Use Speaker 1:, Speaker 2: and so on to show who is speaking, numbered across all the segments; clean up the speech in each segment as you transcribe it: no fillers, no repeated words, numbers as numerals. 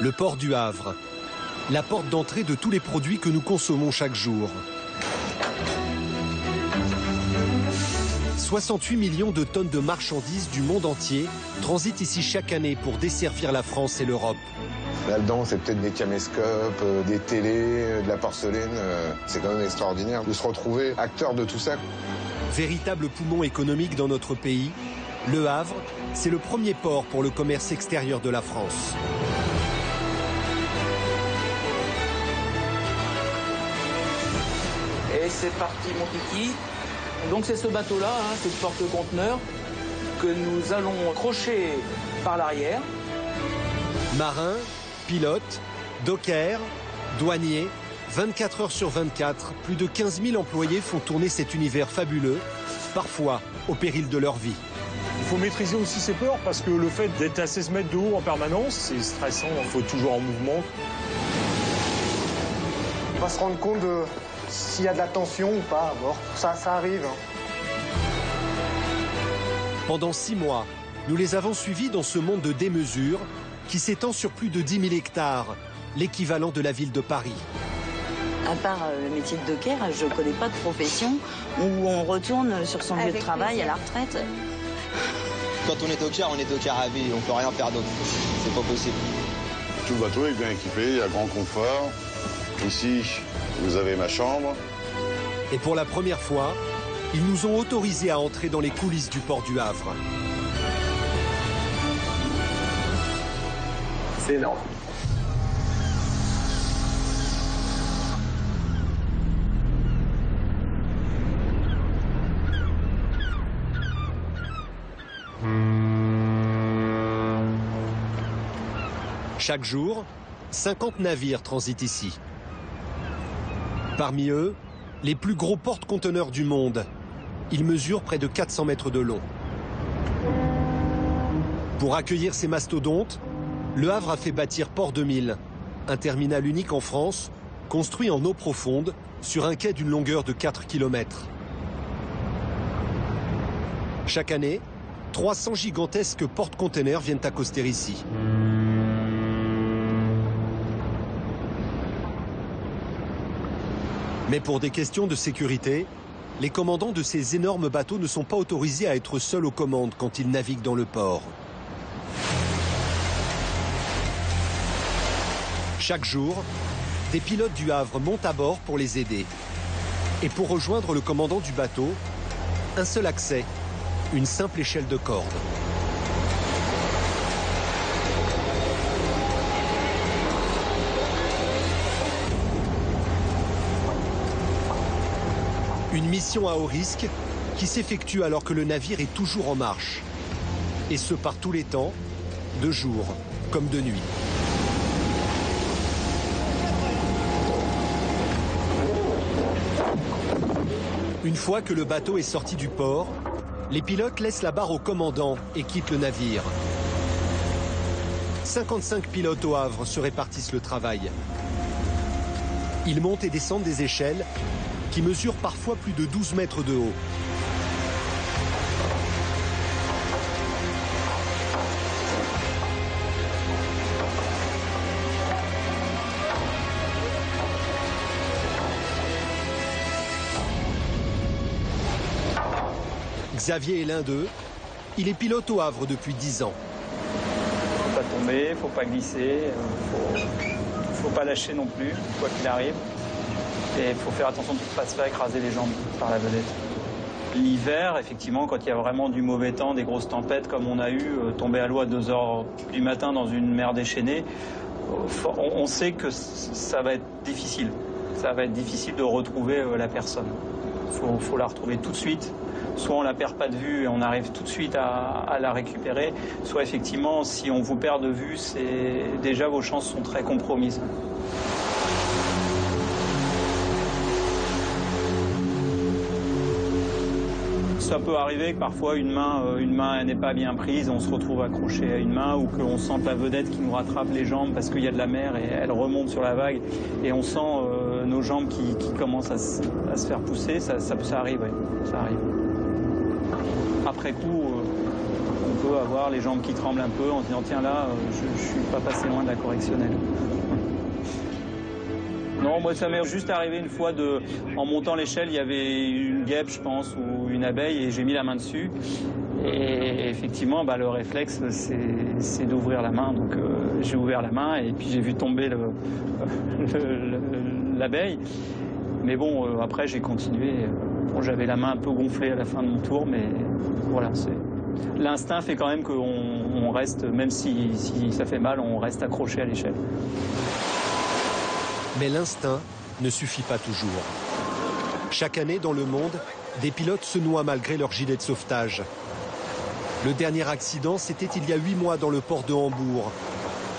Speaker 1: Le port du Havre, la porte d'entrée de tous les produits que nous consommons chaque jour. 68 millions de tonnes de marchandises du monde entier transitent ici chaque année pour desservir la France et l'Europe.
Speaker 2: Là-dedans, c'est peut-être des caméscopes, des télés, de la porcelaine. C'est quand même extraordinaire de se retrouver acteur de tout ça.
Speaker 1: Véritable poumon économique dans notre pays, Le Havre, c'est le premier port pour le commerce extérieur de la France.
Speaker 3: Et c'est parti mon kiki. Donc c'est ce bateau-là, ce porte-conteneur, que nous allons accrocher par l'arrière.
Speaker 1: Marins, pilotes, dockers, douaniers, 24 heures sur 24, plus de 15 000 employés font tourner cet univers fabuleux, parfois au péril de leur vie.
Speaker 4: Il faut maîtriser aussi ses peurs parce que le fait d'être à 16 mètres de haut en permanence, c'est stressant, il faut être toujours en mouvement.
Speaker 5: On va se rendre compte de s'il y a de la tension ou pas à bord. Ça arrive.
Speaker 1: Pendant 6 mois, nous les avons suivis dans ce monde de démesure qui s'étend sur plus de 10 000 hectares, l'équivalent de la ville de Paris.
Speaker 6: À part le métier de docker, je ne connais pas de profession où on retourne sur son lieu de travail à la retraite.
Speaker 7: Quand on est docker à vie, on ne peut rien faire d'autre. C'est pas possible.
Speaker 8: Tout le bateau est bien équipé, il y a grand confort. Ici, vous avez ma chambre.
Speaker 1: Et pour la première fois, ils nous ont autorisés à entrer dans les coulisses du port du Havre.
Speaker 5: C'est énorme.
Speaker 1: Chaque jour, 50 navires transitent ici. Parmi eux, les plus gros porte-conteneurs du monde. Ils mesurent près de 400 mètres de long. Pour accueillir ces mastodontes, Le Havre a fait bâtir Port 2000, un terminal unique en France, construit en eau profonde, sur un quai d'une longueur de 4 km. Chaque année, 300 gigantesques porte-containers viennent accoster ici. Mais pour des questions de sécurité, les commandants de ces énormes bateaux ne sont pas autorisés à être seuls aux commandes quand ils naviguent dans le port. Chaque jour, des pilotes du Havre montent à bord pour les aider. Et pour rejoindre le commandant du bateau, un seul accès, une simple échelle de corde. Une mission à haut risque qui s'effectue alors que le navire est toujours en marche. Et ce par tous les temps, de jour comme de nuit. Une fois que le bateau est sorti du port, les pilotes laissent la barre au commandant et quittent le navire. 55 pilotes au Havre se répartissent le travail. Ils montent et descendent des échelles qui mesurent parfois plus de 12 mètres de haut. Xavier est l'un d'eux. Il est pilote au Havre depuis 10 ans.
Speaker 9: Faut pas tomber, faut pas glisser, faut pas lâcher non plus, quoi qu'il arrive. Et il faut faire attention de ne pas se faire écraser les jambes par la vedette. L'hiver, effectivement, quand il y a vraiment du mauvais temps, des grosses tempêtes comme on a eu, tomber à l'eau à 2 h du matin dans une mer déchaînée, on sait que ça va être difficile. Ça va être difficile de retrouver la personne. Il faut la retrouver tout de suite. Soit on la perd pas de vue et on arrive tout de suite à la récupérer, soit effectivement, si on vous perd de vue, déjà vos chances sont très compromises. Ça peut arriver que parfois une main n'est pas bien prise, on se retrouve accroché à une main ou qu'on sente la vedette qui nous rattrape les jambes parce qu'il y a de la mer et elle remonte sur la vague et on sent nos jambes qui commencent à se faire pousser, ça arrive, oui, ça arrive. Après coup, on peut avoir les jambes qui tremblent un peu en se disant tiens là, je ne suis pas passé loin de la correctionnelle. Non, moi ça m'est juste arrivé une fois en montant l'échelle, il y avait une guêpe, je pense, ou une abeille, et j'ai mis la main dessus. Et effectivement, le réflexe, c'est d'ouvrir la main. Donc j'ai ouvert la main et puis j'ai vu tomber l'abeille. Mais bon, après j'ai continué. Bon, j'avais la main un peu gonflée à la fin de mon tour, mais voilà, l'instinct fait quand même qu'on reste, même si ça fait mal, on reste accroché à l'échelle.
Speaker 1: Mais l'instinct ne suffit pas toujours. Chaque année dans le monde, des pilotes se noient malgré leur gilet de sauvetage. Le dernier accident, c'était il y a 8 mois dans le port de Hambourg.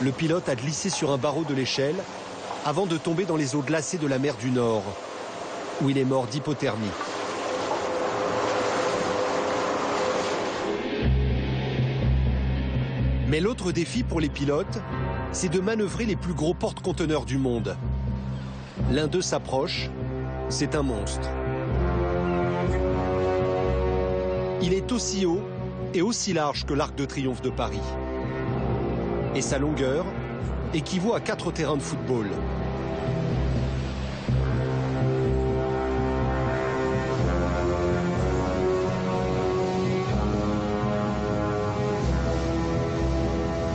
Speaker 1: Le pilote a glissé sur un barreau de l'échelle avant de tomber dans les eaux glacées de la mer du Nord, où il est mort d'hypothermie. Mais l'autre défi pour les pilotes, c'est de manœuvrer les plus gros porte-conteneurs du monde. L'un d'eux s'approche, c'est un monstre. Il est aussi haut et aussi large que l'Arc de Triomphe de Paris. Et sa longueur équivaut à 4 terrains de football.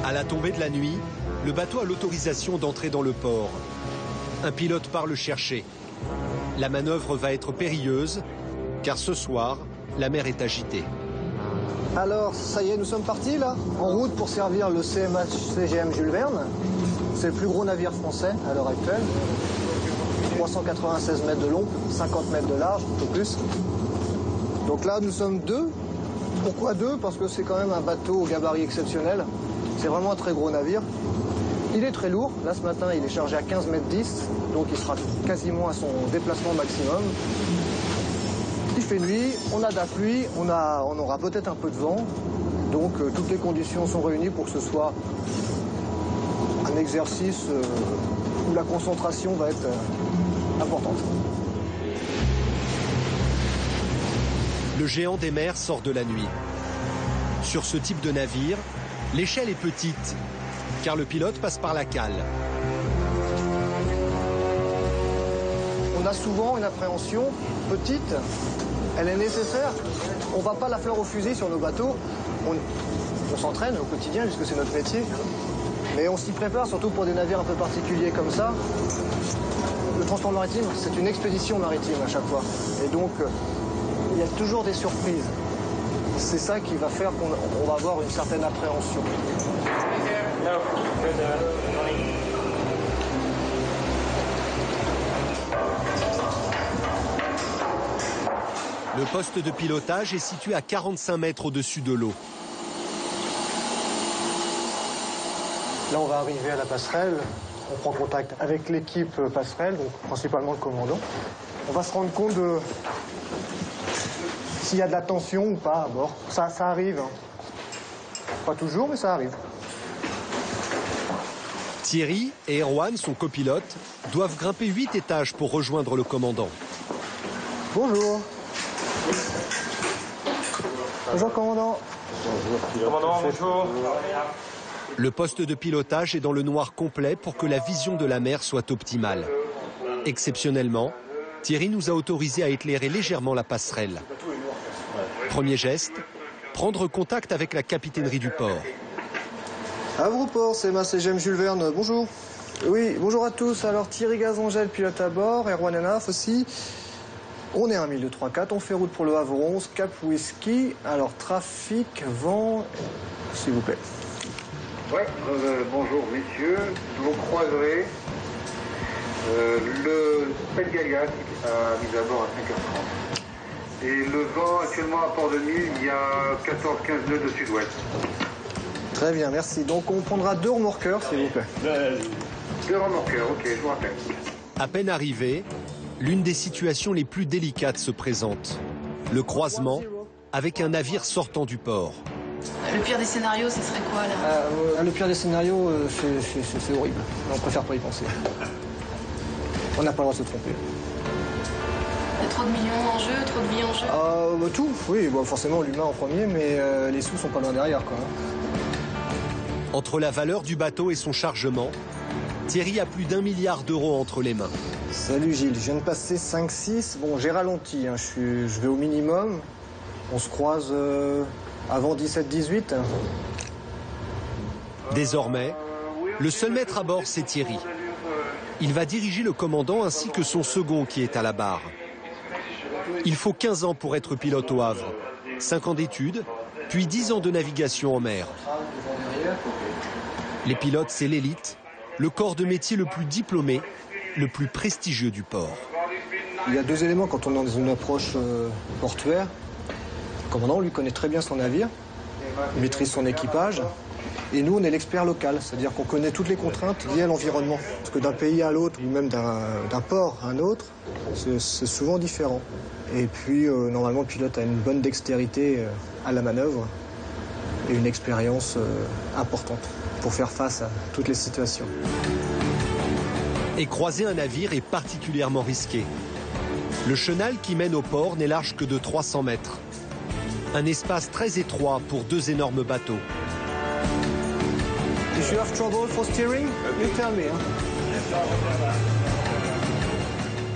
Speaker 1: À la tombée de la nuit, le bateau a l'autorisation d'entrer dans le port. Un pilote part le chercher. La manœuvre va être périlleuse, car ce soir, la mer est agitée.
Speaker 5: Alors, ça y est, nous sommes partis là, en route pour servir le CMA-CGM Jules Verne. C'est le plus gros navire français à l'heure actuelle. 396 mètres de long, 50 mètres de large, un peu plus. Donc là, nous sommes deux. Pourquoi deux? Parce que c'est quand même un bateau au gabarit exceptionnel. C'est vraiment un très gros navire. Il est très lourd. Là, ce matin, il est chargé à 15 mètres 10, donc il sera quasiment à son déplacement maximum. Il fait nuit, on a de la pluie, on aura peut-être un peu de vent. Donc, toutes les conditions sont réunies pour que ce soit un exercice où la concentration va être importante.
Speaker 1: Le géant des mers sort de la nuit. Sur ce type de navire, l'échelle est petite, car le pilote passe par la cale.
Speaker 5: On a souvent une appréhension petite, elle est nécessaire. On ne va pas la fleur au fusil sur nos bateaux. On s'entraîne au quotidien puisque c'est notre métier. Mais on s'y prépare, surtout pour des navires un peu particuliers comme ça. Le transport maritime, c'est une expédition maritime à chaque fois. Et donc, il y a toujours des surprises. C'est ça qui va faire qu'on va avoir une certaine appréhension.
Speaker 1: Le poste de pilotage est situé à 45 mètres au-dessus de l'eau.
Speaker 5: Là, on va arriver à la passerelle. On prend contact avec l'équipe passerelle, donc principalement le commandant. On va se rendre compte de s'il y a de la tension ou pas à bord. Ça arrive. Hein. Pas toujours, mais ça arrive.
Speaker 1: Thierry et Erwan, son copilote, doivent grimper 8 étages pour rejoindre le commandant.
Speaker 5: Bonjour. Bonjour, commandant.
Speaker 9: Bonjour. Commandant, bonjour.
Speaker 1: Le poste de pilotage est dans le noir complet pour que la vision de la mer soit optimale. Exceptionnellement, Thierry nous a autorisé à éclairer légèrement la passerelle. Premier geste, prendre contact avec la capitainerie du port.
Speaker 5: Havre-Port, c'est ma CGM Jules Verne, bonjour. Oui, bonjour à tous. Alors Thierry Gazangel, pilote à bord, Erwan Enaf aussi. On est à 1234, on fait route pour le Havre 11, Cap Whisky. Alors trafic, vent, s'il vous plaît.
Speaker 10: Ouais, bonjour messieurs, vous croiserez le Pengalia à mise à bord à 5h30. Et le vent actuellement à Port-de-Nuit, il y a 14-15 nœuds de sud-ouest.
Speaker 5: Très bien, merci. Donc on prendra 2 remorqueurs, s'il vous plaît.
Speaker 10: 2 remorqueurs, ok, je vous rappelle.
Speaker 1: À peine arrivé, l'une des situations les plus délicates se présente. Le croisement avec un navire sortant du port.
Speaker 11: Le pire des scénarios, ce serait quoi là?
Speaker 5: Le pire des scénarios, c'est horrible. On préfère pas y penser. On n'a pas le droit de se tromper.
Speaker 11: Il y a Trop de millions en jeu, trop de vie en jeu?
Speaker 5: Tout, oui, bon, forcément l'humain en premier, mais les sous sont pas loin derrière, quoi.
Speaker 1: Entre la valeur du bateau et son chargement, Thierry a plus d'1 milliard d'euros entre les mains.
Speaker 5: Salut Gilles, je viens de passer 5-6. Bon, j'ai ralenti, hein. Je vais au minimum. On se croise avant 17-18.
Speaker 1: Désormais, le seul maître à bord, c'est Thierry. Il va diriger le commandant ainsi que son second qui est à la barre. Il faut 15 ans pour être pilote au Havre, 5 ans d'études, puis 10 ans de navigation en mer. Les pilotes, c'est l'élite, le corps de métier le plus diplômé, le plus prestigieux du port.
Speaker 5: Il y a deux éléments quand on est dans une approche portuaire. Le commandant, lui, connaît très bien son navire, il maîtrise son équipage. Et nous, on est l'expert local, c'est-à-dire qu'on connaît toutes les contraintes liées à l'environnement. Parce que d'un pays à l'autre, ou même d'un port à un autre, c'est souvent différent. Et puis, normalement, le pilote a une bonne dextérité à la manœuvre et une expérience importante pour faire face à toutes les situations.
Speaker 1: Et croiser un navire est particulièrement risqué. Le chenal qui mène au port n'est large que de 300 mètres. Un espace très étroit pour deux énormes bateaux.
Speaker 5: If you have trouble for steering, you tell me.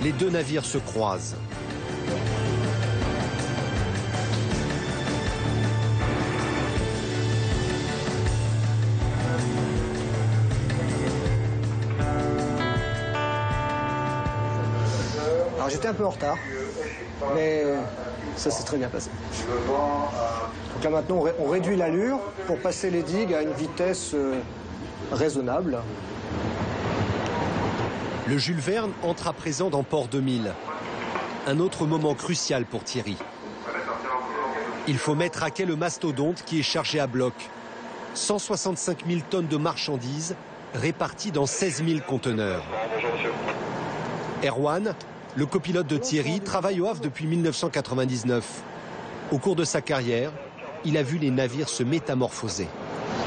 Speaker 1: Les deux navires se croisent.
Speaker 5: Alors j'étais un peu en retard, mais ça s'est très bien passé. Donc là maintenant on réduit l'allure pour passer les digues à une vitesse raisonnable.
Speaker 1: Le Jules Verne entre à présent dans Port 2000. Un autre moment crucial pour Thierry. Il faut mettre à quai le mastodonte qui est chargé à bloc. 165 000 tonnes de marchandises réparties dans 16 000 conteneurs. Erwan, le copilote de Thierry, travaille au Havre depuis 1999. Au cours de sa carrière, il a vu les navires se métamorphoser.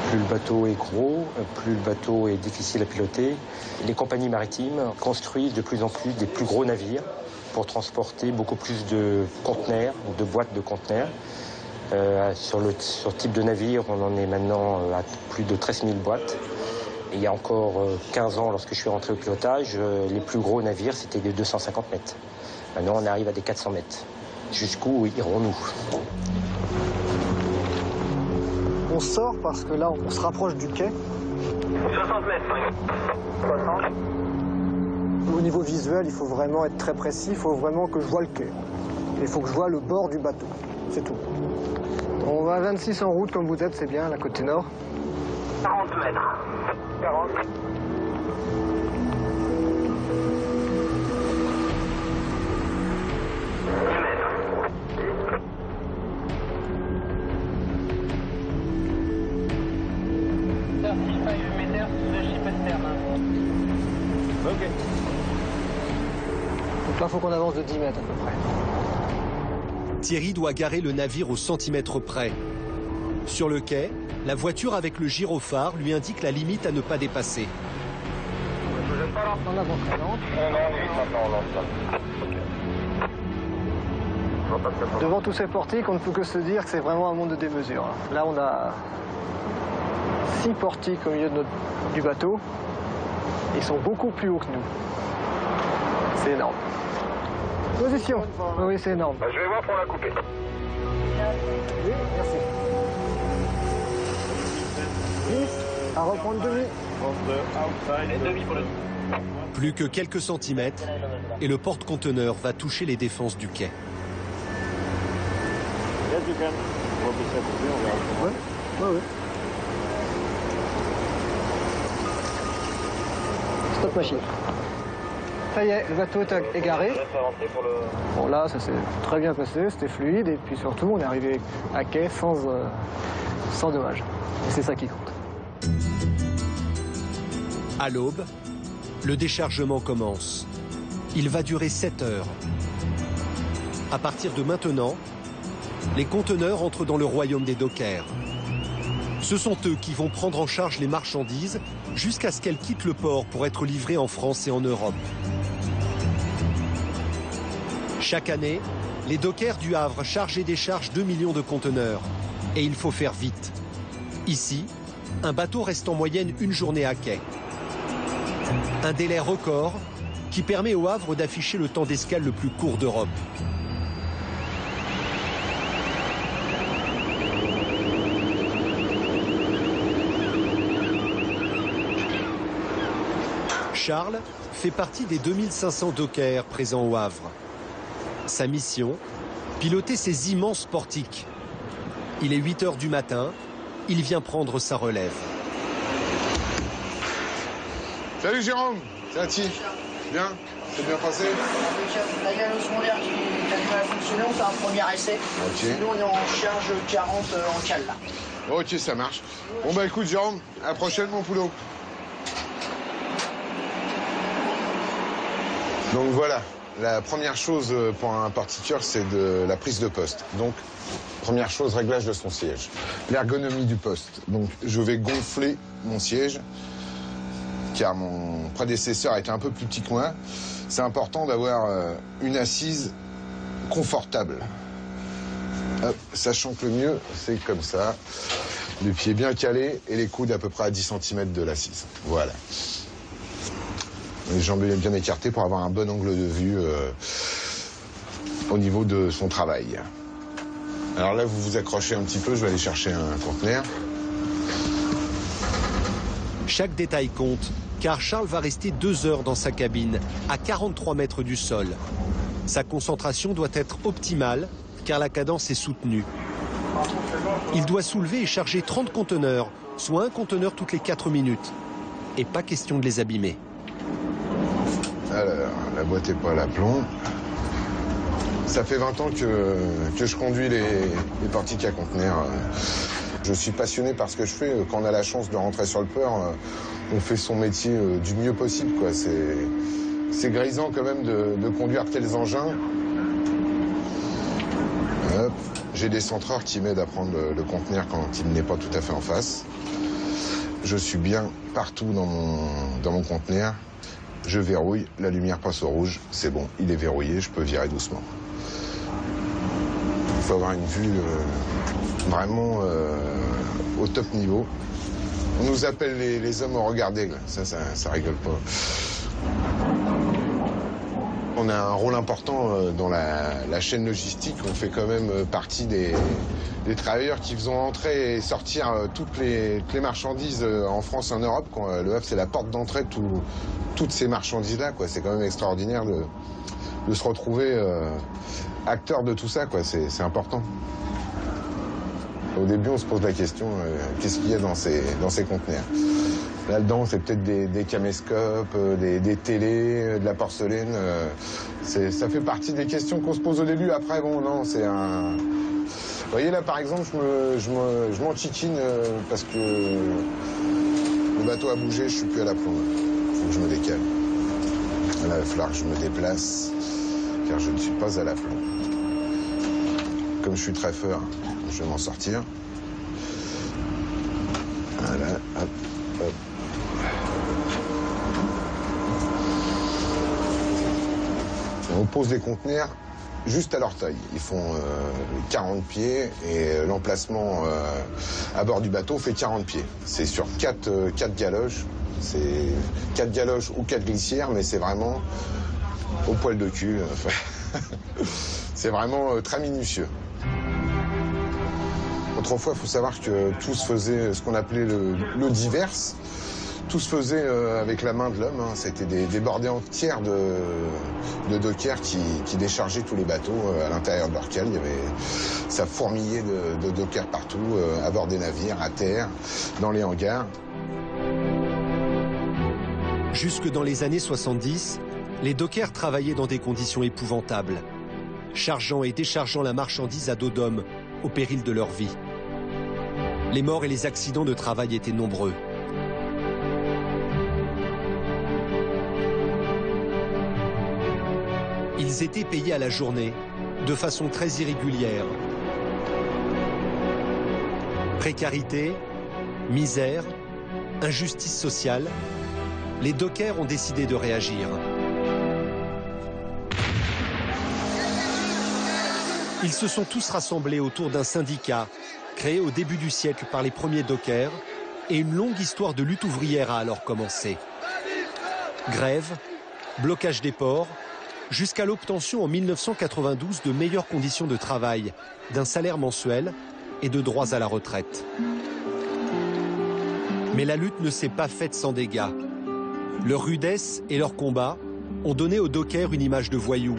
Speaker 12: Plus le bateau est gros, plus le bateau est difficile à piloter. Les compagnies maritimes construisent de plus en plus des plus gros navires pour transporter beaucoup plus de conteneurs, de boîtes de conteneurs. Sur le type de navire, on en est maintenant à plus de 13 000 boîtes. Et il y a encore 15 ans, lorsque je suis rentré au pilotage, les plus gros navires, c'était des 250 mètres. Maintenant, on arrive à des 400 mètres. Jusqu'où irons-nous?
Speaker 5: On sort parce que là, on se rapproche du quai.
Speaker 10: 60 mètres. 60.
Speaker 5: Au niveau visuel, il faut vraiment être très précis. Il faut vraiment que je vois le quai. Il faut que je vois le bord du bateau. C'est tout. On va à 26 en route, comme vous êtes, c'est bien, la côté nord.
Speaker 10: 40 mètres. 40.
Speaker 5: Donc là, il faut qu'on avance de 10 mètres à peu près.
Speaker 1: Thierry doit garer le navire au centimètre près. Sur le quai, la voiture avec le gyrophare lui indique la limite à ne pas dépasser.
Speaker 5: En avant très lente. Devant tous ces portiques, on ne peut que se dire que c'est vraiment un monde de démesure. Là, on a 6 portiques au milieu du bateau. Ils sont beaucoup plus hauts que nous. C'est énorme. Position. Oui, c'est énorme.
Speaker 10: Je vais voir pour la couper.
Speaker 5: Oui, merci. 10, à reprendre demi.
Speaker 1: Plus que quelques centimètres et le porte-conteneur va toucher les défenses du quai.
Speaker 5: Oui. Stop machine. Ça y est, le bateau est égaré. Bon là, ça s'est très bien passé, c'était fluide et puis surtout on est arrivé à quai sans dommage. Et c'est ça qui compte.
Speaker 1: À l'aube, le déchargement commence. Il va durer 7 heures. À partir de maintenant, les conteneurs entrent dans le royaume des dockers. Ce sont eux qui vont prendre en charge les marchandises jusqu'à ce qu'elles quittent le port pour être livrées en France et en Europe. Chaque année, les dockers du Havre chargent et déchargent 2 millions de conteneurs. Et il faut faire vite. Ici, un bateau reste en moyenne une journée à quai. Un délai record qui permet au Havre d'afficher le temps d'escale le plus court d'Europe. Charles fait partie des 2500 dockers présents au Havre. Sa mission, piloter ces immenses portiques. Il est 8 h du matin, il vient prendre sa relève.
Speaker 2: Salut Jérôme, c'est Ati. Bien, c'est bien passé?
Speaker 13: Là, il y a le secondaire qui a du mal à fonctionner, on fait un premier essai.
Speaker 2: Okay.
Speaker 13: Sinon, on est en charge 40 en cale là.
Speaker 2: Ok, ça marche. Bon bah écoute Jérôme, à la prochaine mon poulot. Donc voilà, la première chose pour un portiqueur, c'est de la prise de poste. Donc, première chose, réglage de son siège. L'ergonomie du poste. Donc, je vais gonfler mon siège, car mon prédécesseur était un peu plus petit que moi. C'est important d'avoir une assise confortable. Hop, sachant que le mieux, c'est comme ça. Les pieds bien calés et les coudes à peu près à 10 cm de l'assise. Voilà. Les jambes bien écartées pour avoir un bon angle de vue au niveau de son travail. Alors là, vous vous accrochez un petit peu, je vais aller chercher un conteneur.
Speaker 1: Chaque détail compte, car Charles va rester 2 heures dans sa cabine, à 43 mètres du sol. Sa concentration doit être optimale, car la cadence est soutenue. Il doit soulever et charger 30 conteneurs, soit un conteneur toutes les 4 minutes. Et pas question de les abîmer.
Speaker 2: Alors, la boîte est pas à l'aplomb. Ça fait 20 ans que je conduis les portiques à conteneurs. Je suis passionné par ce que je fais. Quand on a la chance de rentrer sur le port, on fait son métier du mieux possible, quoi. C'est grisant quand même de conduire tels engins. Hop. J'ai des centreurs qui m'aident à prendre le conteneur quand il n'est pas tout à fait en face. Je suis bien partout dans mon conteneur. Je verrouille, la lumière passe au rouge, c'est bon, il est verrouillé, je peux virer doucement. Il faut avoir une vue vraiment au top niveau. On nous appelle les hommes au regard d'aigle, ça rigole pas. On a un rôle important dans la chaîne logistique. On fait quand même partie des travailleurs qui faisons entrer et sortir toutes les marchandises en France et en Europe. Le Havre, c'est la porte d'entrée de toutes ces marchandises-là. C'est quand même extraordinaire de se retrouver acteur de tout ça. C'est important. Au début, on se pose la question, qu'est-ce qu'il y a dans ces conteneurs? Là-dedans, c'est peut-être des caméscopes, des télés, de la porcelaine. Ça fait partie des questions qu'on se pose au début. Après, bon, non, c'est un... Vous voyez, là, par exemple, je m'enquiquine parce que le bateau a bougé, je suis plus à l'aplomb. Il faut que je me décale. Là, il va falloir que je me déplace, car je ne suis pas à l'aplomb. Comme je suis très fort, je vais m'en sortir. Voilà, hop, hop. On pose des conteneurs juste à leur taille. Ils font 40 pieds et l'emplacement à bord du bateau fait 40 pieds. C'est sur 4 galoches. C'est 4 galoches ou 4 glissières, mais c'est vraiment au poil de cul. C'est vraiment très minutieux. Autrefois, il faut savoir que tout se faisait, ce qu'on appelait le divers, tout se faisait avec la main de l'homme. C'était des bordées entières de dockers qui déchargeaient tous les bateaux à l'intérieur de leur cale. Ça fourmillait de dockers partout, à bord des navires, à terre, dans les hangars.
Speaker 1: Jusque dans les années 70, les dockers travaillaient dans des conditions épouvantables, chargeant et déchargeant la marchandise à dos d'homme, au péril de leur vie. Les morts et les accidents de travail étaient nombreux. Ils étaient payés à la journée, de façon très irrégulière. Précarité, misère, injustice sociale, les dockers ont décidé de réagir. Ils se sont tous rassemblés autour d'un syndicat créé au début du siècle par les premiers dockers et une longue histoire de lutte ouvrière a alors commencé. Grève, blocage des ports, jusqu'à l'obtention en 1992 de meilleures conditions de travail, d'un salaire mensuel et de droits à la retraite. Mais la lutte ne s'est pas faite sans dégâts. Leur rudesse et leur combat ont donné aux dockers une image de voyous.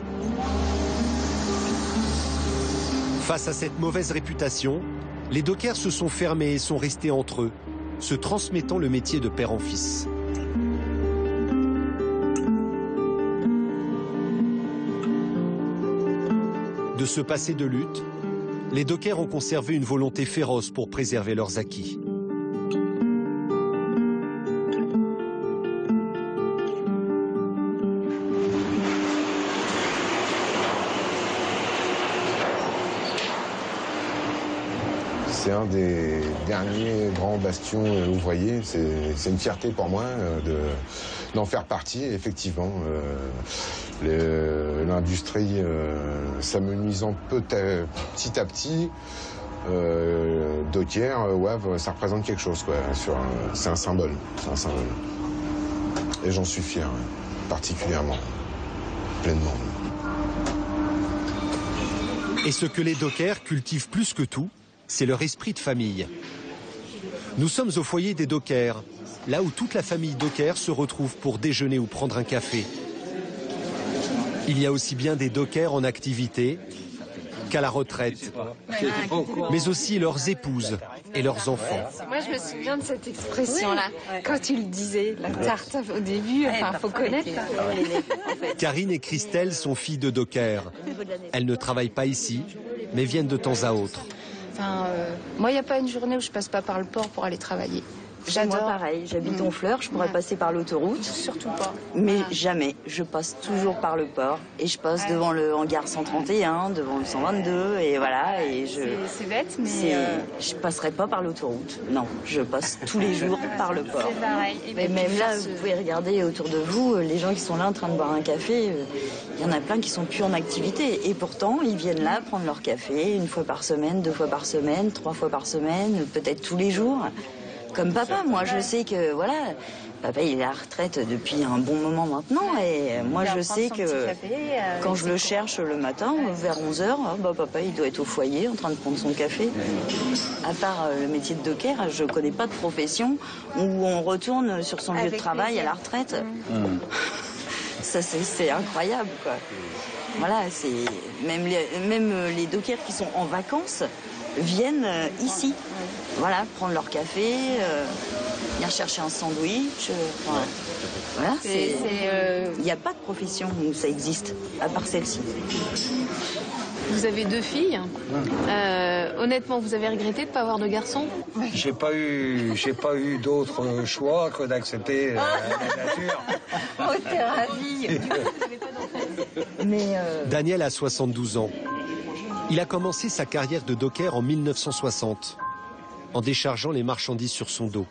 Speaker 1: Face à cette mauvaise réputation, les dockers se sont fermés et sont restés entre eux, se transmettant le métier de père en fils. De ce passé de lutte, les dockers ont conservé une volonté féroce pour préserver leurs acquis.
Speaker 2: C'est un des derniers grands bastions ouvriers. C'est une fierté pour moi d'en faire partie, effectivement. L'industrie s'amenuisant petit à petit. Docker, Wavre, ça représente quelque chose, quoi. C'est un symbole. Et j'en suis fier, particulièrement, pleinement.
Speaker 1: Et ce que les dockers cultivent plus que tout, c'est leur esprit de famille. Nous sommes au foyer des dockers, là où toute la famille docker se retrouve pour déjeuner ou prendre un café. Il y a aussi bien des dockers en activité qu'à la retraite, mais aussi leurs épouses et leurs enfants.
Speaker 11: Moi, je me souviens de cette expression-là. Quand tu le disais, la tarte au début, enfin, faut connaître.
Speaker 1: Karine et Christelle sont filles de dockers. Elles ne travaillent pas ici, mais viennent de temps à autre.
Speaker 11: Enfin, moi, il n'y a pas une journée où je passe pas par le port pour aller travailler.
Speaker 6: J'adore. Moi, pareil, j'habite Honfleur, je pourrais passer par l'autoroute.
Speaker 11: Surtout pas.
Speaker 6: Mais jamais. Je passe toujours par le port. Et je passe devant le hangar 131, devant le 122, et voilà. Et
Speaker 11: c'est bête, mais...
Speaker 6: Je passerai pas par l'autoroute. Non, je passe tous les jours par le port.
Speaker 11: C'est pareil.
Speaker 6: Mais même là, vous pouvez regarder autour de vous, les gens qui sont là en train de boire un café, il y en a plein qui sont plus en activité. Et pourtant, ils viennent là prendre leur café une fois par semaine, 2 fois par semaine, 3 fois par semaine, peut-être tous les jours. Comme papa, moi je sais que, voilà, papa il est à la retraite depuis un bon moment maintenant et moi je sais que quand je le cherche le matin, vers 11h, papa il doit être au foyer en train de prendre son café. À part le métier de docker, je connais pas de profession où on retourne sur son lieu de travail à la retraite. Ça c'est incroyable, quoi. Voilà, même les dockers qui sont en vacances viennent ici. Voilà, prendre leur café, venir chercher un sandwich. Voilà, il n'y a pas de profession où ça existe, à part celle-ci.
Speaker 11: Vous avez 2 filles. Honnêtement, vous avez regretté de ne pas avoir de garçon?
Speaker 14: J'ai pas eu d'autre choix que d'accepter la nature.
Speaker 6: Oh, t'es ravie.
Speaker 1: Daniel a 72 ans. Il a commencé sa carrière de docker en 1960. En déchargeant les marchandises sur son dos.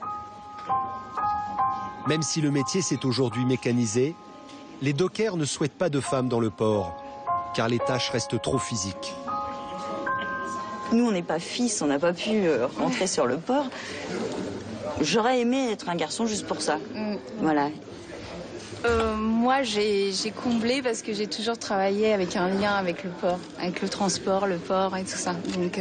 Speaker 1: Même si le métier s'est aujourd'hui mécanisé, les dockers ne souhaitent pas de femmes dans le port, car les tâches restent trop physiques.
Speaker 6: Nous, on n'est pas fils, on n'a pas pu rentrer sur le port. J'aurais aimé être un garçon juste pour ça. Voilà.
Speaker 11: Moi, j'ai comblé parce que j'ai toujours travaillé avec un lien avec le port, avec le transport, le port et tout ça. Donc,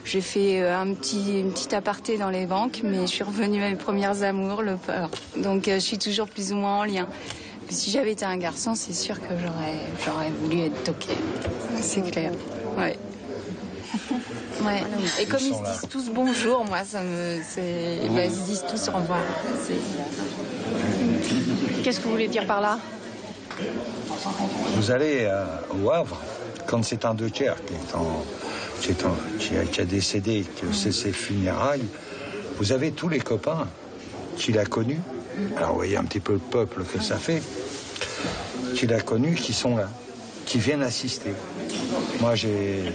Speaker 11: j'ai fait une petite aparté dans les banques, mais je suis revenue à mes premières amours, le port. Donc, je suis toujours plus ou moins en lien. Mais si j'avais été un garçon, c'est sûr que j'aurais voulu être docker. C'est clair. Ouais. Ouais. Et comme ils se disent tous bonjour, moi, ils se disent tous au revoir. Qu'est-ce que vous voulez dire par là?
Speaker 14: Vous allez au Havre, quand c'est un docker qui a décédé, que c'est ses funérailles, vous avez tous les copains qu'il a connus. Alors vous voyez un petit peu le peuple que ça fait, qu'il a connus, qui sont là, qui viennent assister. Moi j'ai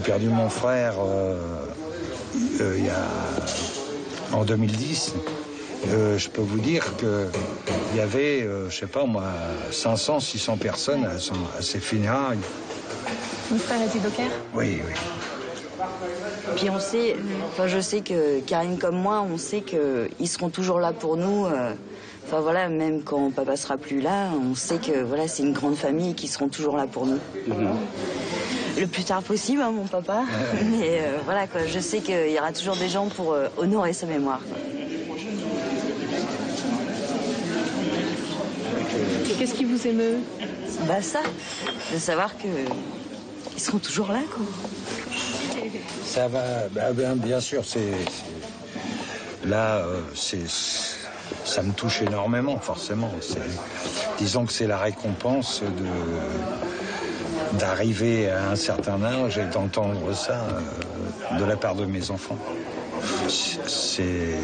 Speaker 14: perdu mon frère en 2010. Je peux vous dire qu'il y avait, je sais pas moi, 500, 600 personnes à ses funérailles.
Speaker 15: Votre frère était docker?
Speaker 14: Oui, oui.
Speaker 6: Puis on sait, enfin je sais que Karine comme moi, on sait qu'ils seront toujours là pour nous. Enfin voilà, même quand papa sera plus là, on sait que voilà, c'est une grande famille et qu'ils seront toujours là pour nous. Le plus tard possible, hein, mon papa. Mais voilà quoi, je sais qu'il y aura toujours des gens pour honorer sa mémoire.
Speaker 15: Et qu'est-ce qui vous émeut?
Speaker 6: Bah ça, de savoir qu'ils seront toujours là quoi.
Speaker 14: Ça va, bien sûr, là, ça me touche énormément, forcément. Disons que c'est la récompense d'arriver à un certain âge et d'entendre ça de la part de mes enfants. C'est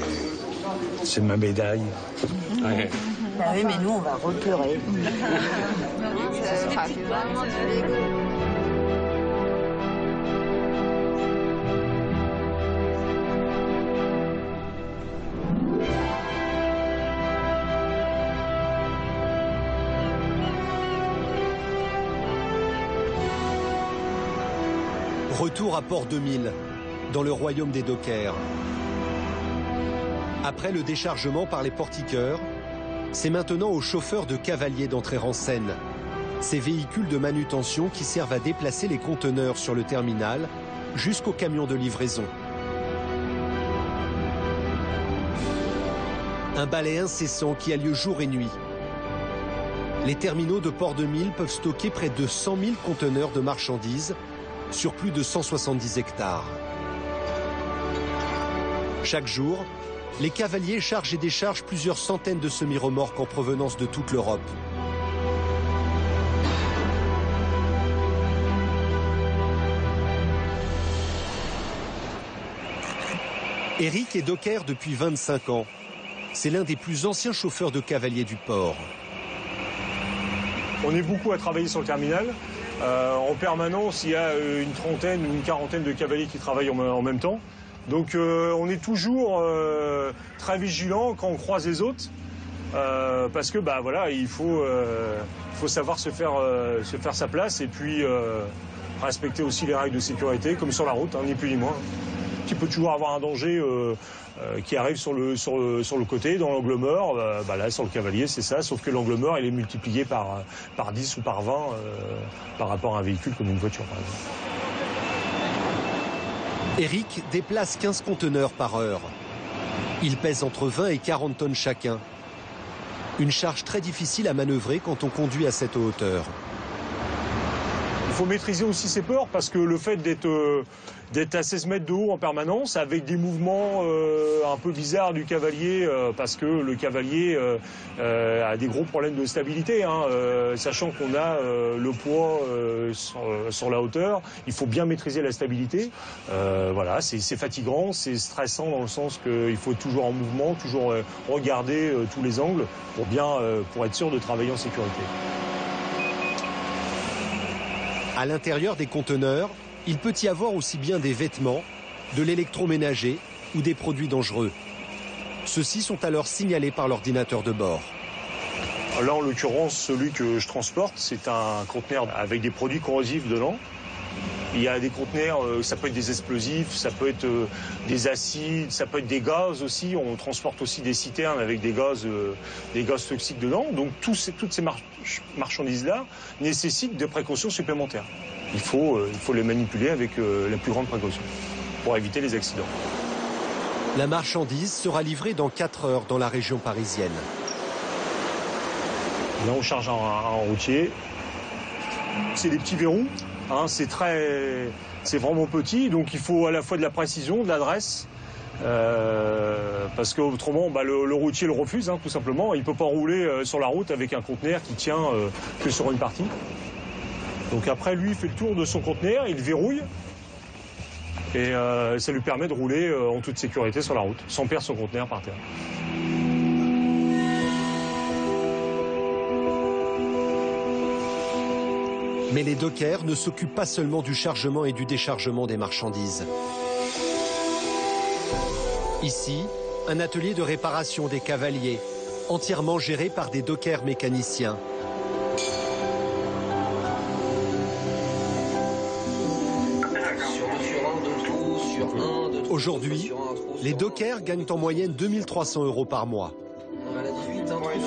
Speaker 14: ma médaille.
Speaker 6: Ouais. Bah oui, mais nous, on va repleurer.
Speaker 1: Retour à Port 2000, dans le royaume des dockers. Après le déchargement par les portiqueurs, c'est maintenant aux chauffeurs de cavaliers d'entrer en scène. Ces véhicules de manutention qui servent à déplacer les conteneurs sur le terminal jusqu'au camion de livraison. Un balai incessant qui a lieu jour et nuit. Les terminaux de Port 2000 peuvent stocker près de 100 000 conteneurs de marchandises sur plus de 170 hectares. Chaque jour, les cavaliers chargent et déchargent plusieurs centaines de semi-remorques en provenance de toute l'Europe. Eric est docker depuis 25 ans. C'est l'un des plus anciens chauffeurs de cavaliers du port.
Speaker 4: On est beaucoup à travailler sur le terminal. En permanence, il y a une trentaine ou une quarantaine de cavaliers qui travaillent en même temps. Donc on est toujours très vigilant quand on croise les autres. Parce que bah, voilà, il faut savoir se faire sa place et puis respecter aussi les règles de sécurité, comme sur la route, hein, ni plus ni moins. Il peut toujours avoir un danger qui arrive sur le côté, dans l'angle mort. Bah là, sur le cavalier, c'est ça, sauf que l'angle mort, il est multiplié par 10 ou par 20 par rapport à un véhicule comme une voiture, par exemple.
Speaker 1: Eric déplace 15 conteneurs par heure. Ils pèsent entre 20 et 40 tonnes chacun. Une charge très difficile à manœuvrer quand on conduit à cette hauteur.
Speaker 4: Il faut maîtriser aussi ses peurs parce que le fait d'être à 16 mètres de haut en permanence, avec des mouvements un peu bizarres du cavalier, parce que le cavalier a des gros problèmes de stabilité, hein, sachant qu'on a le poids sur la hauteur, il faut bien maîtriser la stabilité. Voilà, c'est fatigant, c'est stressant dans le sens qu'il faut être toujours en mouvement, toujours regarder tous les angles pour être sûr de travailler en sécurité.
Speaker 1: À l'intérieur des conteneurs, il peut y avoir aussi bien des vêtements, de l'électroménager ou des produits dangereux. Ceux-ci sont alors signalés par l'ordinateur de bord.
Speaker 4: Là, en l'occurrence, celui que je transporte, c'est un conteneur avec des produits corrosifs dedans. Il y a des conteneurs, ça peut être des explosifs, ça peut être des acides, ça peut être des gaz aussi. On transporte aussi des citernes avec des gaz toxiques dedans. Donc toutes ces marchandises-là nécessitent des précautions supplémentaires. Il faut les manipuler avec la plus grande précaution pour éviter les accidents.
Speaker 1: La marchandise sera livrée dans 4 heures dans la région parisienne.
Speaker 4: Là, on charge un routier. C'est des petits verrous. Hein, c'est vraiment petit, donc il faut à la fois de la précision, de l'adresse, parce qu'autrement, bah, le routier le refuse, hein, tout simplement. Il ne peut pas rouler sur la route avec un conteneur qui tient que sur une partie. Donc après, lui, il fait le tour de son conteneur, il le verrouille, et ça lui permet de rouler en toute sécurité sur la route, sans perdre son conteneur par terre.
Speaker 1: Mais les dockers ne s'occupent pas seulement du chargement et du déchargement des marchandises. Ici, un atelier de réparation des cavaliers, entièrement géré par des dockers mécaniciens. Aujourd'hui, les dockers gagnent en moyenne 2300 € par mois.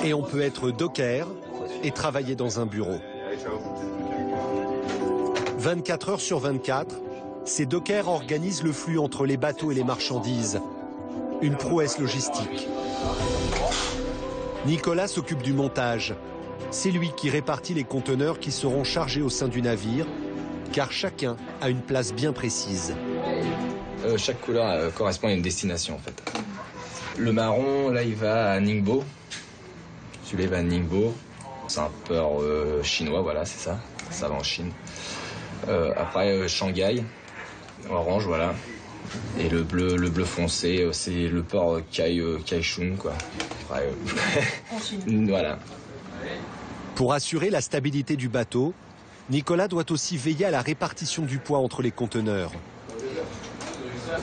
Speaker 1: Et on peut être docker et travailler dans un bureau. 24 heures sur 24, ces dockers organisent le flux entre les bateaux et les marchandises. Une prouesse logistique. Nicolas s'occupe du montage. C'est lui qui répartit les conteneurs qui seront chargés au sein du navire, car chacun a une place bien précise.
Speaker 16: Chaque couleur correspond à une destination en fait. Le marron, là, il va à Ningbo. Celui-là, il va à Ningbo. C'est un port chinois, voilà, c'est ça. Ça va en Chine. Après, Shanghai, orange, voilà. Et le bleu foncé, c'est le port Kaishun, quoi. Après, voilà.
Speaker 1: Pour assurer la stabilité du bateau, Nicolas doit aussi veiller à la répartition du poids entre les conteneurs.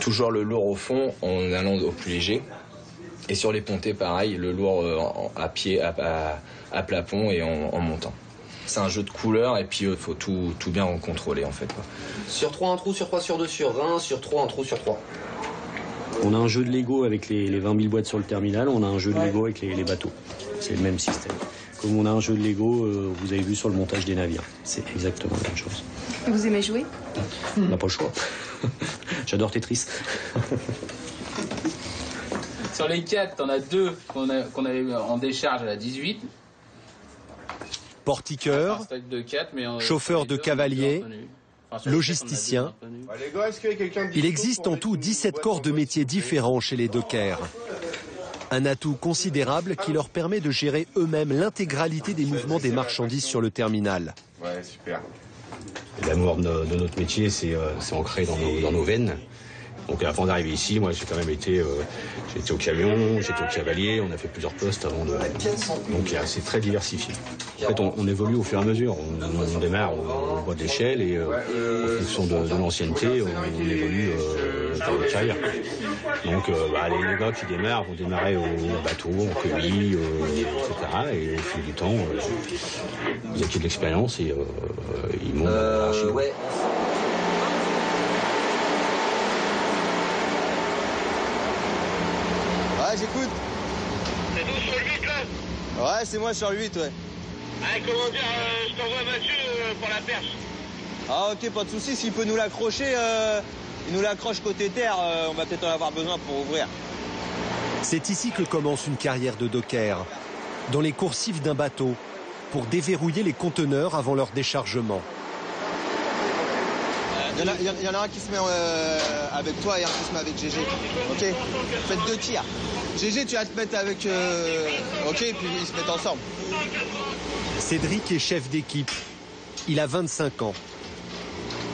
Speaker 16: Toujours le lourd au fond en allant au plus léger. Et sur les pontées, pareil, le lourd à pied, à plafond et en montant. C'est un jeu de couleurs et puis il faut tout bien contrôler en fait, quoi.
Speaker 17: Sur 3, un trou, sur 3, sur 2, sur 1, sur 3, un trou, sur 3.
Speaker 18: On a un jeu de Lego avec les 20 000 boîtes sur le terminal, on a un jeu de Lego avec les bateaux. C'est le même système. Comme on a un jeu de Lego, vous avez vu sur le montage des navires. C'est exactement la même chose.
Speaker 15: Et vous aimez jouer?
Speaker 18: On n'a pas le choix. J'adore Tetris.
Speaker 3: Sur les 4, t'en as 2 qu'on avait en décharge à la 18.
Speaker 1: Portiqueur, chauffeur de cavalier, logisticien. Il existe en tout 17 corps de métiers différents chez les dockers. Un atout considérable qui leur permet de gérer eux-mêmes l'intégralité des mouvements des marchandises sur le terminal.
Speaker 2: Ouais, super.
Speaker 19: L'amour de notre métier, c'est ancré dans nos veines. Donc avant d'arriver ici, moi j'ai quand même été, j'étais au camion, j'étais au cavalier, on a fait plusieurs postes avant de... Donc c'est très diversifié. En fait on évolue au fur et à mesure, on démarre au bois de l'échelle et en fonction de l'ancienneté, on évolue dans la carrière. Donc les gars qui démarrent vont démarrer au bateau, en commis, etc. Et au fil du temps, ils acquièrent de l'expérience et ils montent dans la
Speaker 7: J'écoute.
Speaker 20: C'est nous sur le 8 là?
Speaker 7: Ouais, c'est moi sur le 8, ouais.
Speaker 20: Ah, comment dire, je t'envoie Mathieu pour la perche.
Speaker 7: Ah ok, pas de soucis, s'il peut nous l'accrocher, il nous l'accroche côté terre, on va peut-être en avoir besoin pour ouvrir.
Speaker 1: C'est ici que commence une carrière de docker, dans les coursives d'un bateau, pour déverrouiller les conteneurs avant leur déchargement.
Speaker 7: Il y en a un qui se met avec toi et un qui se met avec GG. Ok? Faites 2 tirs. GG, tu vas te mettre avec... Ok, puis ils se mettent ensemble.
Speaker 1: Cédric est chef d'équipe. Il a 25 ans.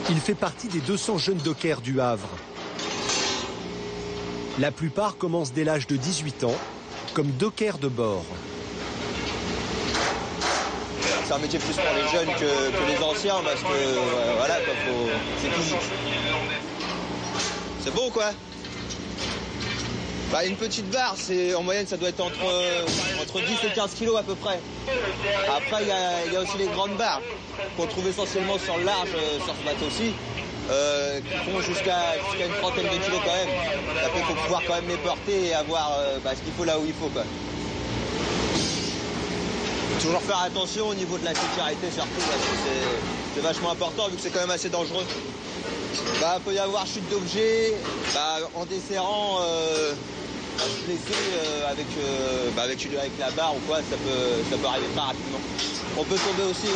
Speaker 1: Il fait partie des 200 jeunes dockers du Havre. La plupart commencent dès l'âge de 18 ans, comme dockers de bord.
Speaker 7: C'est un métier plus pour les jeunes que les anciens parce que voilà, c'est physique. C'est beau quoi. Une petite barre, en moyenne ça doit être entre 10 et 15 kilos à peu près. Après il y a aussi les grandes barres qu'on trouve essentiellement sur le large, sur ce bateau-ci, qui font jusqu'à une trentaine de kilos quand même. Après il faut pouvoir quand même les porter et avoir ce qu'il faut là où il faut quoi. Toujours faire attention au niveau de la sécurité surtout parce que c'est vachement important vu que c'est quand même assez dangereux. Il peut y avoir chute d'objets, en desserrant, se blesser avec la barre ou quoi, ça peut arriver très rapidement. On peut tomber aussi,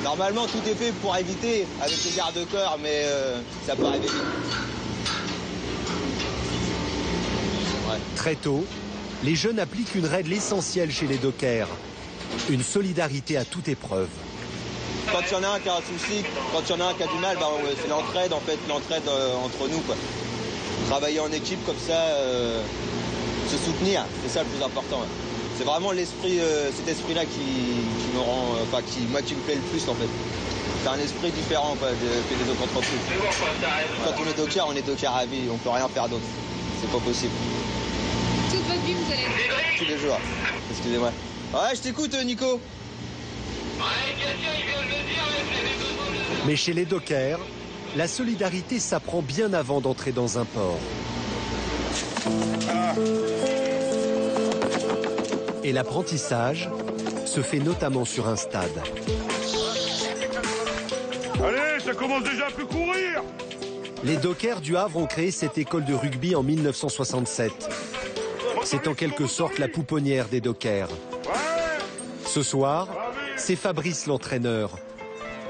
Speaker 7: normalement tout est fait pour éviter avec les garde-corps mais ça peut arriver vite. Ouais.
Speaker 1: Très tôt, les jeunes appliquent une règle essentielle chez les dockers. Une solidarité à toute épreuve.
Speaker 7: Quand il y en a un qui a un souci, quand il y en a un qui a du mal, c'est l'entraide en fait, l'entraide entre nous quoi. Travailler en équipe comme ça, se soutenir, c'est ça le plus important. Ouais. C'est vraiment l'esprit, cet esprit-là qui me rend, qui me plaît le plus en fait. C'est un esprit différent que les autres entreprises. Quand on est docker à vie, on peut rien faire d'autre. C'est pas possible.
Speaker 15: Toute votre vie vous allez être...
Speaker 7: Tous les jours. Excusez-moi. Ouais, je t'écoute, Nico.
Speaker 1: Mais chez les dockers, la solidarité s'apprend bien avant d'entrer dans un port. Et l'apprentissage se fait notamment sur un stade.
Speaker 8: Allez, ça commence déjà à plus courir.
Speaker 1: Les dockers du Havre ont créé cette école de rugby en 1967. C'est en quelque sorte la pouponnière des dockers. Ce soir, c'est Fabrice l'entraîneur.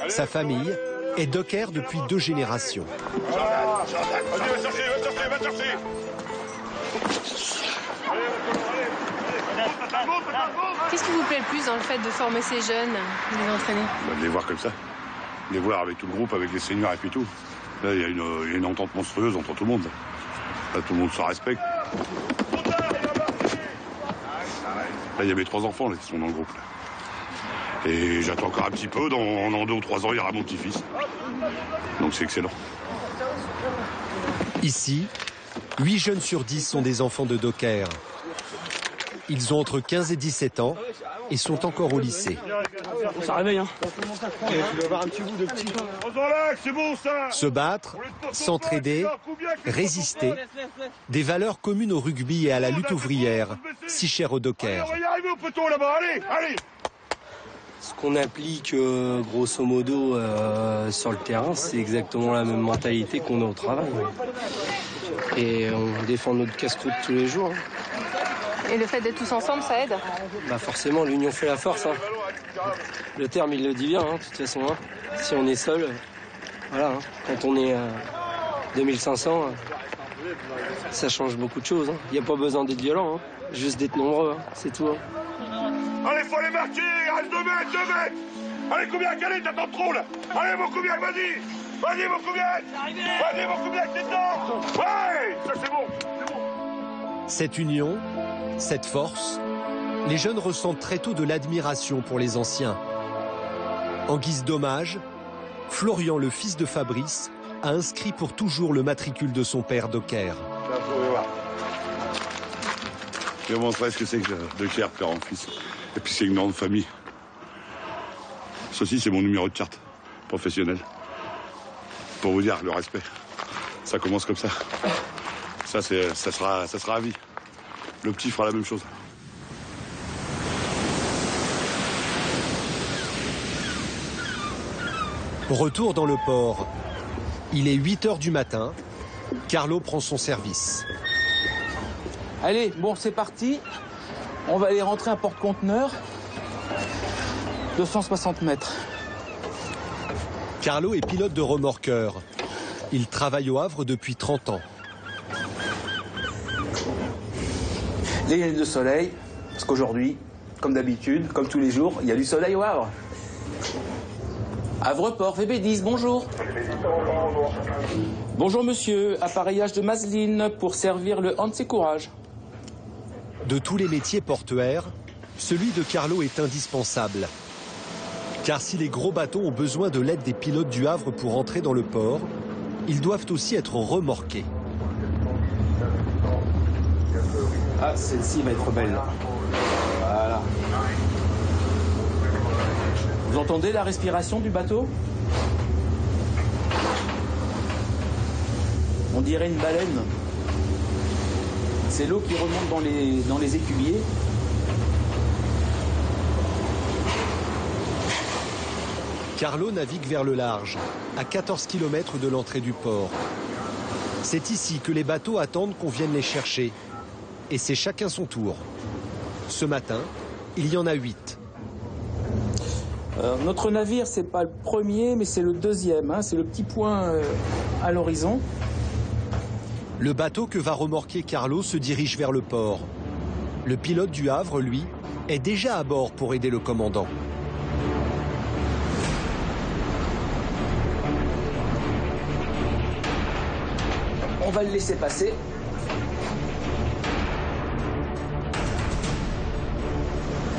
Speaker 1: Sa famille est docker depuis 2 générations.
Speaker 8: Vas-y, va chercher.
Speaker 15: Qu'est-ce qui vous plaît le plus dans le fait de former ces jeunes, de les entraîner?
Speaker 8: De les voir comme ça. De les voir avec tout le groupe, avec les seniors et puis tout. Là, il y a une entente monstrueuse entre tout le monde. Là, tout le monde se respecte. Là, il y a mes 3 enfants là, qui sont dans le groupe. Là. Et j'attends encore un petit peu. Dans 2 ou 3 ans, il y aura mon petit-fils. Donc c'est excellent.
Speaker 1: Ici, 8 jeunes sur 10 sont des enfants de dockers. Ils ont entre 15 et 17 ans et sont encore au lycée.
Speaker 3: Ça réveille, hein.
Speaker 5: Tu dois avoir un petit bout de petit.
Speaker 8: C'est bon, ça.
Speaker 1: Se battre, s'entraider, résister, des valeurs communes au rugby et à la lutte ouvrière, si chères aux dockers.
Speaker 8: On va y arriver au poteau là-bas, allez.
Speaker 21: Ce qu'on applique grosso modo sur le terrain, c'est exactement la même mentalité qu'on a au travail. Et on défend notre casse-croûte tous les jours.
Speaker 15: Et le fait d'être tous ensemble, ça aide?
Speaker 21: Bah forcément, l'union fait la force. Hein. Le terme, il le dit bien, de toute façon. Hein. Si on est seul, voilà. Hein. Quand on est 2500, ça change beaucoup de choses. Il n'y a pas besoin d'être violent, hein. Juste d'être nombreux, hein. C'est tout. Hein.
Speaker 8: Allez, faut aller marquer, il reste 2 mètres. Allez, combien, Khalid, t'attends trop, là. Allez, mon combien, vas-y, mon combien, t'es dedans. Ouais, ça c'est bon.
Speaker 1: Cette union, cette force, les jeunes ressentent très tôt de l'admiration pour les anciens. En guise d'hommage, Florian, le fils de Fabrice, a inscrit pour toujours le matricule de son père docker.
Speaker 8: Je vais vous montrer ce que c'est que docker, père en fils. Et puis c'est une grande famille. Ceci, c'est mon numéro de carte professionnel. Pour vous dire le respect. Ça commence comme ça. Ça sera à vie. Le petit fera la même chose.
Speaker 1: Retour dans le port. Il est 8 h du matin. Carlo prend son service.
Speaker 3: Allez, bon, c'est parti. On va aller rentrer un porte-conteneur. 260 mètres.
Speaker 1: Carlo est pilote de remorqueur. Il travaille au Havre depuis 30 ans.
Speaker 3: Les lunettes de soleil, parce qu'aujourd'hui, comme d'habitude, comme tous les jours, il y a du soleil au Havre. Havre-Port, VB10, bonjour. Bonjour monsieur, appareillage de Maseline pour servir le Hanse Courage.
Speaker 1: De tous les métiers portuaires, celui de Carlo est indispensable. Car si les gros bateaux ont besoin de l'aide des pilotes du Havre pour entrer dans le port, ils doivent aussi être remorqués.
Speaker 3: Ah, celle-ci va être belle. Voilà. Vous entendez la respiration du bateau? On dirait une baleine. C'est l'eau qui remonte dans les écubiers.
Speaker 1: Carlo navigue vers le large, à 14 km de l'entrée du port. C'est ici que les bateaux attendent qu'on vienne les chercher. Et c'est chacun son tour. Ce matin, il y en a 8.
Speaker 3: Notre navire, c'est pas le premier, mais c'est le deuxième. Hein. C'est le petit point à l'horizon.
Speaker 1: Le bateau que va remorquer Carlo se dirige vers le port. Le pilote du Havre, lui, est déjà à bord pour aider le commandant.
Speaker 3: On va le laisser passer.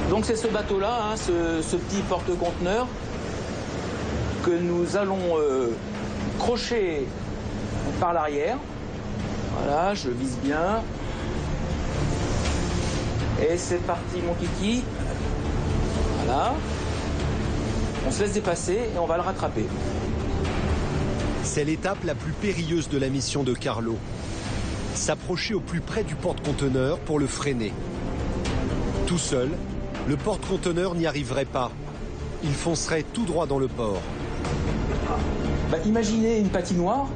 Speaker 3: Donc c'est ce bateau-là, hein, ce petit porte-conteneur que nous allons crocher par l'arrière. Voilà, je vise bien. Et c'est parti mon kiki. Voilà. On se laisse dépasser et on va le rattraper.
Speaker 1: C'est l'étape la plus périlleuse de la mission de Carlo. S'approcher au plus près du porte-conteneur pour le freiner. Tout seul, le porte-conteneur n'y arriverait pas. Il foncerait tout droit dans le port.
Speaker 3: Imaginez une patinoire.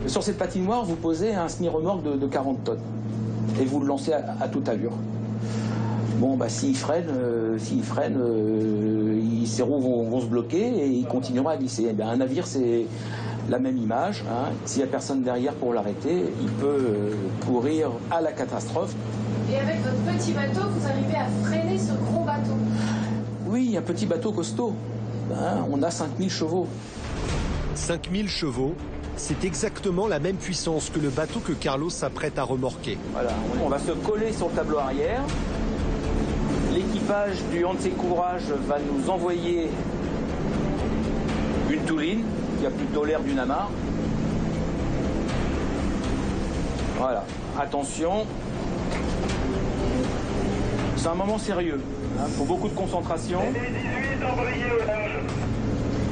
Speaker 3: Sur cette patinoire, vous posez un semi-remorque de 40 tonnes. Et vous le lancez à toute allure. Bon, s'il freine, ses roues vont se bloquer et il continuera à glisser. Un navire, c'est la même image. Hein. S'il n'y a personne derrière pour l'arrêter, il peut pourrir à la catastrophe.
Speaker 15: Et avec votre petit bateau, vous arrivez à freiner ce gros bateau?
Speaker 3: Oui, un petit bateau costaud. On a 5000 chevaux.
Speaker 1: 5000 chevaux, c'est exactement la même puissance que le bateau que Carlo s'apprête à remorquer.
Speaker 3: Voilà, on va se coller sur le tableau arrière. L'équipage du Hansé Courage va nous envoyer une touline qui a plutôt l'air d'une amarre. Voilà, attention. C'est un moment sérieux. Il faut beaucoup de concentration.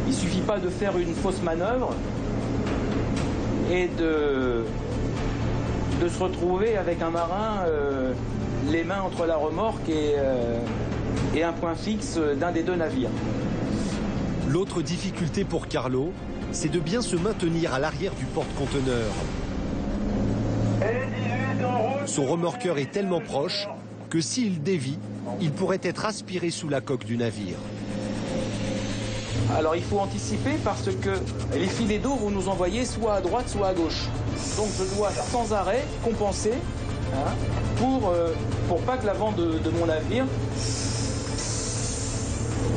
Speaker 3: Il ne suffit pas de faire une fausse manœuvre et de se retrouver avec un marin les mains entre la remorque et un point fixe d'un des deux navires.
Speaker 1: L'autre difficulté pour Carlo, c'est de bien se maintenir à l'arrière du porte-conteneur. Son remorqueur est tellement proche que s'il dévie, il pourrait être aspiré sous la coque du navire.
Speaker 3: Alors il faut anticiper parce que les filets d'eau vont nous envoyer soit à droite, soit à gauche. Donc je dois sans arrêt compenser pour pas que l'avant de mon navire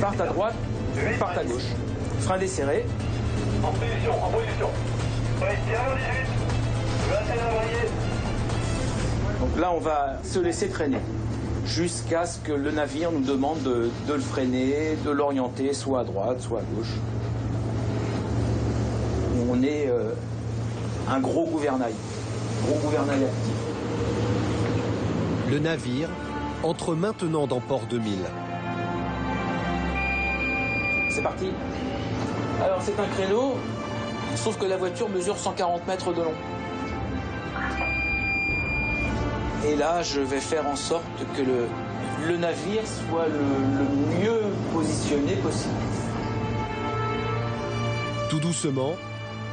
Speaker 3: parte à droite, parte à gauche. Frein desserré.
Speaker 20: En position. Ouais, tirez 18.
Speaker 3: Donc là on va se laisser traîner jusqu'à ce que le navire nous demande de le freiner, de l'orienter soit à droite, soit à gauche. On est un gros gouvernail actif.
Speaker 1: Le navire entre maintenant dans Port 2000.
Speaker 3: C'est parti. Alors c'est un créneau, sauf que la voiture mesure 140 mètres de long. Et là, je vais faire en sorte que le navire soit le mieux positionné possible.
Speaker 1: Tout doucement,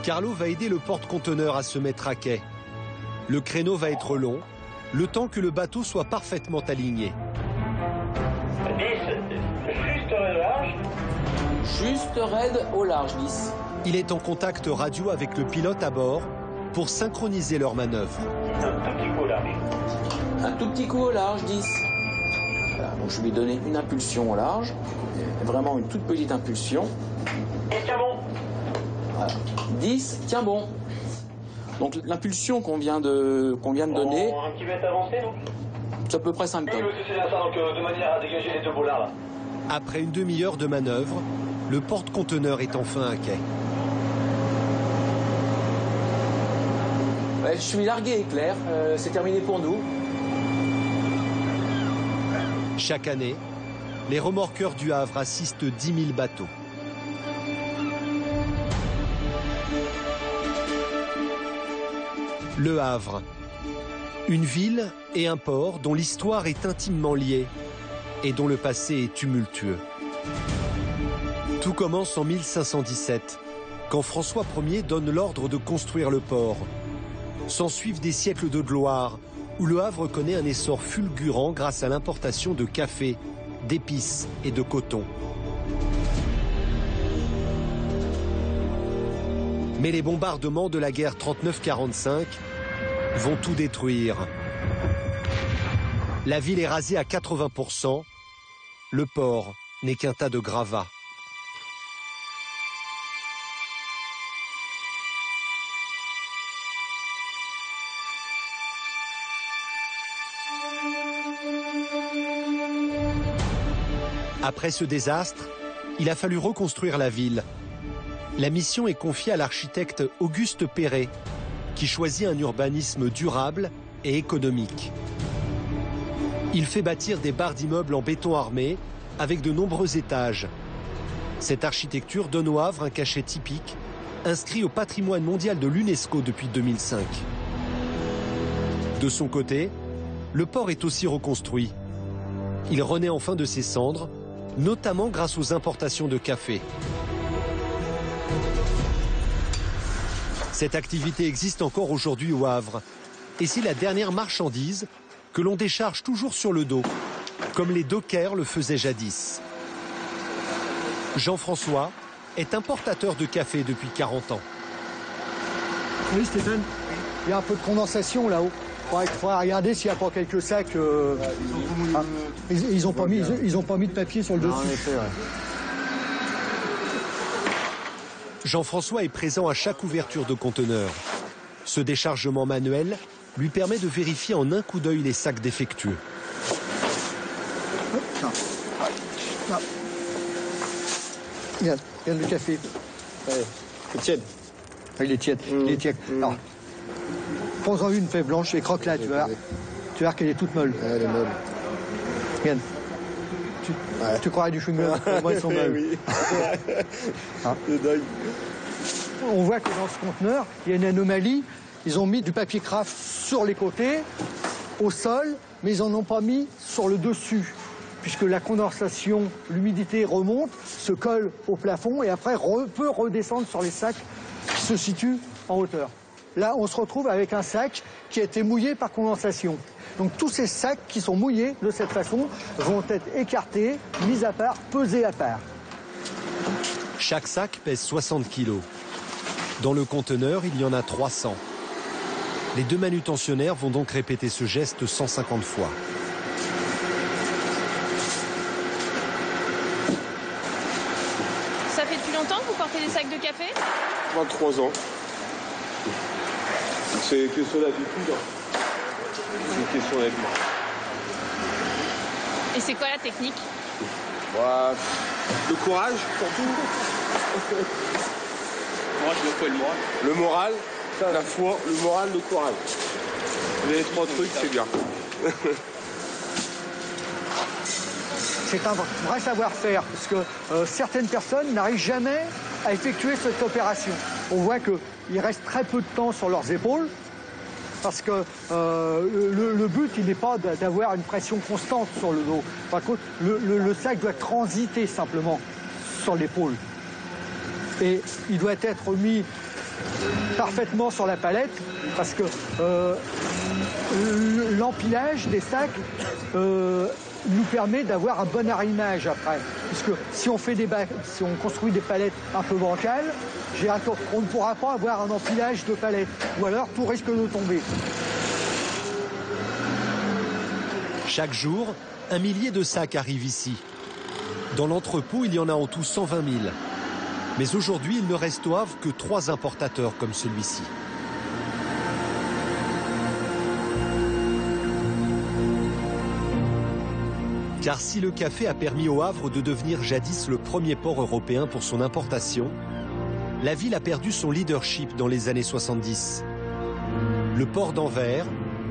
Speaker 1: Carlo va aider le porte-conteneur à se mettre à quai. Le créneau va être long, le temps que le bateau soit parfaitement aligné.
Speaker 20: 10, juste raid large.
Speaker 3: Juste raid au large, 10.
Speaker 1: Il est en contact radio avec le pilote à bord pour synchroniser leurs manœuvres.
Speaker 20: Un tout petit coup au large.
Speaker 3: Un tout petit coup au large, 10. Voilà, donc je vais lui donner une impulsion au large, vraiment une toute petite impulsion.
Speaker 20: Et tiens bon.
Speaker 3: Voilà. 10, tiens bon. Donc l'impulsion qu'on vient de donner,
Speaker 20: Un petit mètre avancé, donc.
Speaker 3: c'est à peu près 5 tonnes.
Speaker 20: C'est ça, donc de manière à dégager les deux bollards là.
Speaker 1: Après une demi-heure de manœuvre, le porte-conteneur est enfin à quai.
Speaker 3: Ouais, je suis largué, Claire. C'est terminé pour nous.
Speaker 1: Chaque année, les remorqueurs du Havre assistent 10 000 bateaux. Le Havre, une ville et un port dont l'histoire est intimement liée et dont le passé est tumultueux. Tout commence en 1517, quand François Ier donne l'ordre de construire le port. S'ensuivent des siècles de gloire, où le Havre connaît un essor fulgurant grâce à l'importation de café, d'épices et de coton. Mais les bombardements de la guerre 39-45 vont tout détruire. La ville est rasée à 80%. Le port n'est qu'un tas de gravats. Après ce désastre, il a fallu reconstruire la ville. La mission est confiée à l'architecte Auguste Perret, qui choisit un urbanisme durable et économique. Il fait bâtir des barres d'immeubles en béton armé avec de nombreux étages. Cette architecture donne au Havre un cachet typique inscrit au patrimoine mondial de l'UNESCO depuis 2005. De son côté, le port est aussi reconstruit. Il renaît enfin de ses cendres, notamment grâce aux importations de café. Cette activité existe encore aujourd'hui au Havre. Et c'est la dernière marchandise que l'on décharge toujours sur le dos, comme les dockers le faisaient jadis. Jean-François est importateur de café depuis 40 ans.
Speaker 5: Oui, Stéphane, il y a un peu de condensation là-haut. Il faudra regarder s'il n'y a pas quelques sacs. Ils n'ont pas mis de papier sur le dessus. En effet, ouais.
Speaker 1: Jean-François est présent à chaque ouverture de conteneur. Ce déchargement manuel lui permet de vérifier en un coup d'œil les sacs défectueux.
Speaker 5: Regarde le café.
Speaker 21: Ouais, il est tiède.
Speaker 5: Il est tiède. Il est tiède. Alors, prends-en une feuille blanche et croque-la, tu vas voir qu'elle est toute molle.
Speaker 21: Elle est molle.
Speaker 5: Regarde. Tu croirais du chewing-gum. Moi, ils sont molles.
Speaker 21: Oui.
Speaker 5: Hein. On voit que dans ce conteneur, il y a une anomalie. Ils ont mis du papier craft sur les côtés, au sol, mais ils n'en ont pas mis sur le dessus, puisque la condensation, l'humidité remonte, se colle au plafond et après peut redescendre sur les sacs qui se situent en hauteur. Là, on se retrouve avec un sac qui a été mouillé par condensation. Donc tous ces sacs qui sont mouillés de cette façon vont être écartés, mis à part, pesés à part.
Speaker 1: Chaque sac pèse 60 kg. Dans le conteneur, il y en a 300. Les deux manutentionnaires vont donc répéter ce geste 150 fois.
Speaker 15: Ça fait depuis longtemps que vous portez des sacs de café?
Speaker 21: 23 ans. C'est une question d'habitude. C'est une question d'habitude.
Speaker 15: Et c'est quoi la technique?
Speaker 21: Bah, le courage, surtout. Le moral, la foi, le moral, le courage. Les trois trucs, c'est bien.
Speaker 5: C'est un vrai savoir-faire, parce que certaines personnes n'arrivent jamais à effectuer cette opération. On voit qu'il reste très peu de temps sur leurs épaules, parce que le but, il n'est pas d'avoir une pression constante sur le dos. Par contre, le sac doit transiter simplement sur l'épaule. Et il doit être mis parfaitement sur la palette, parce que l'empilage des sacs nous permet d'avoir un bon arrimage après. Puisque si on construit des palettes un peu bancales, on ne pourra pas avoir un empilage de palettes, ou alors tout risque de tomber.
Speaker 1: Chaque jour, 1 millier de sacs arrivent ici. Dans l'entrepôt, il y en a en tout 120 000. Mais aujourd'hui, il ne reste au Havre que 3 importateurs comme celui-ci. Car si le café a permis au Havre de devenir jadis le premier port européen pour son importation, la ville a perdu son leadership dans les années 70. Le port d'Anvers,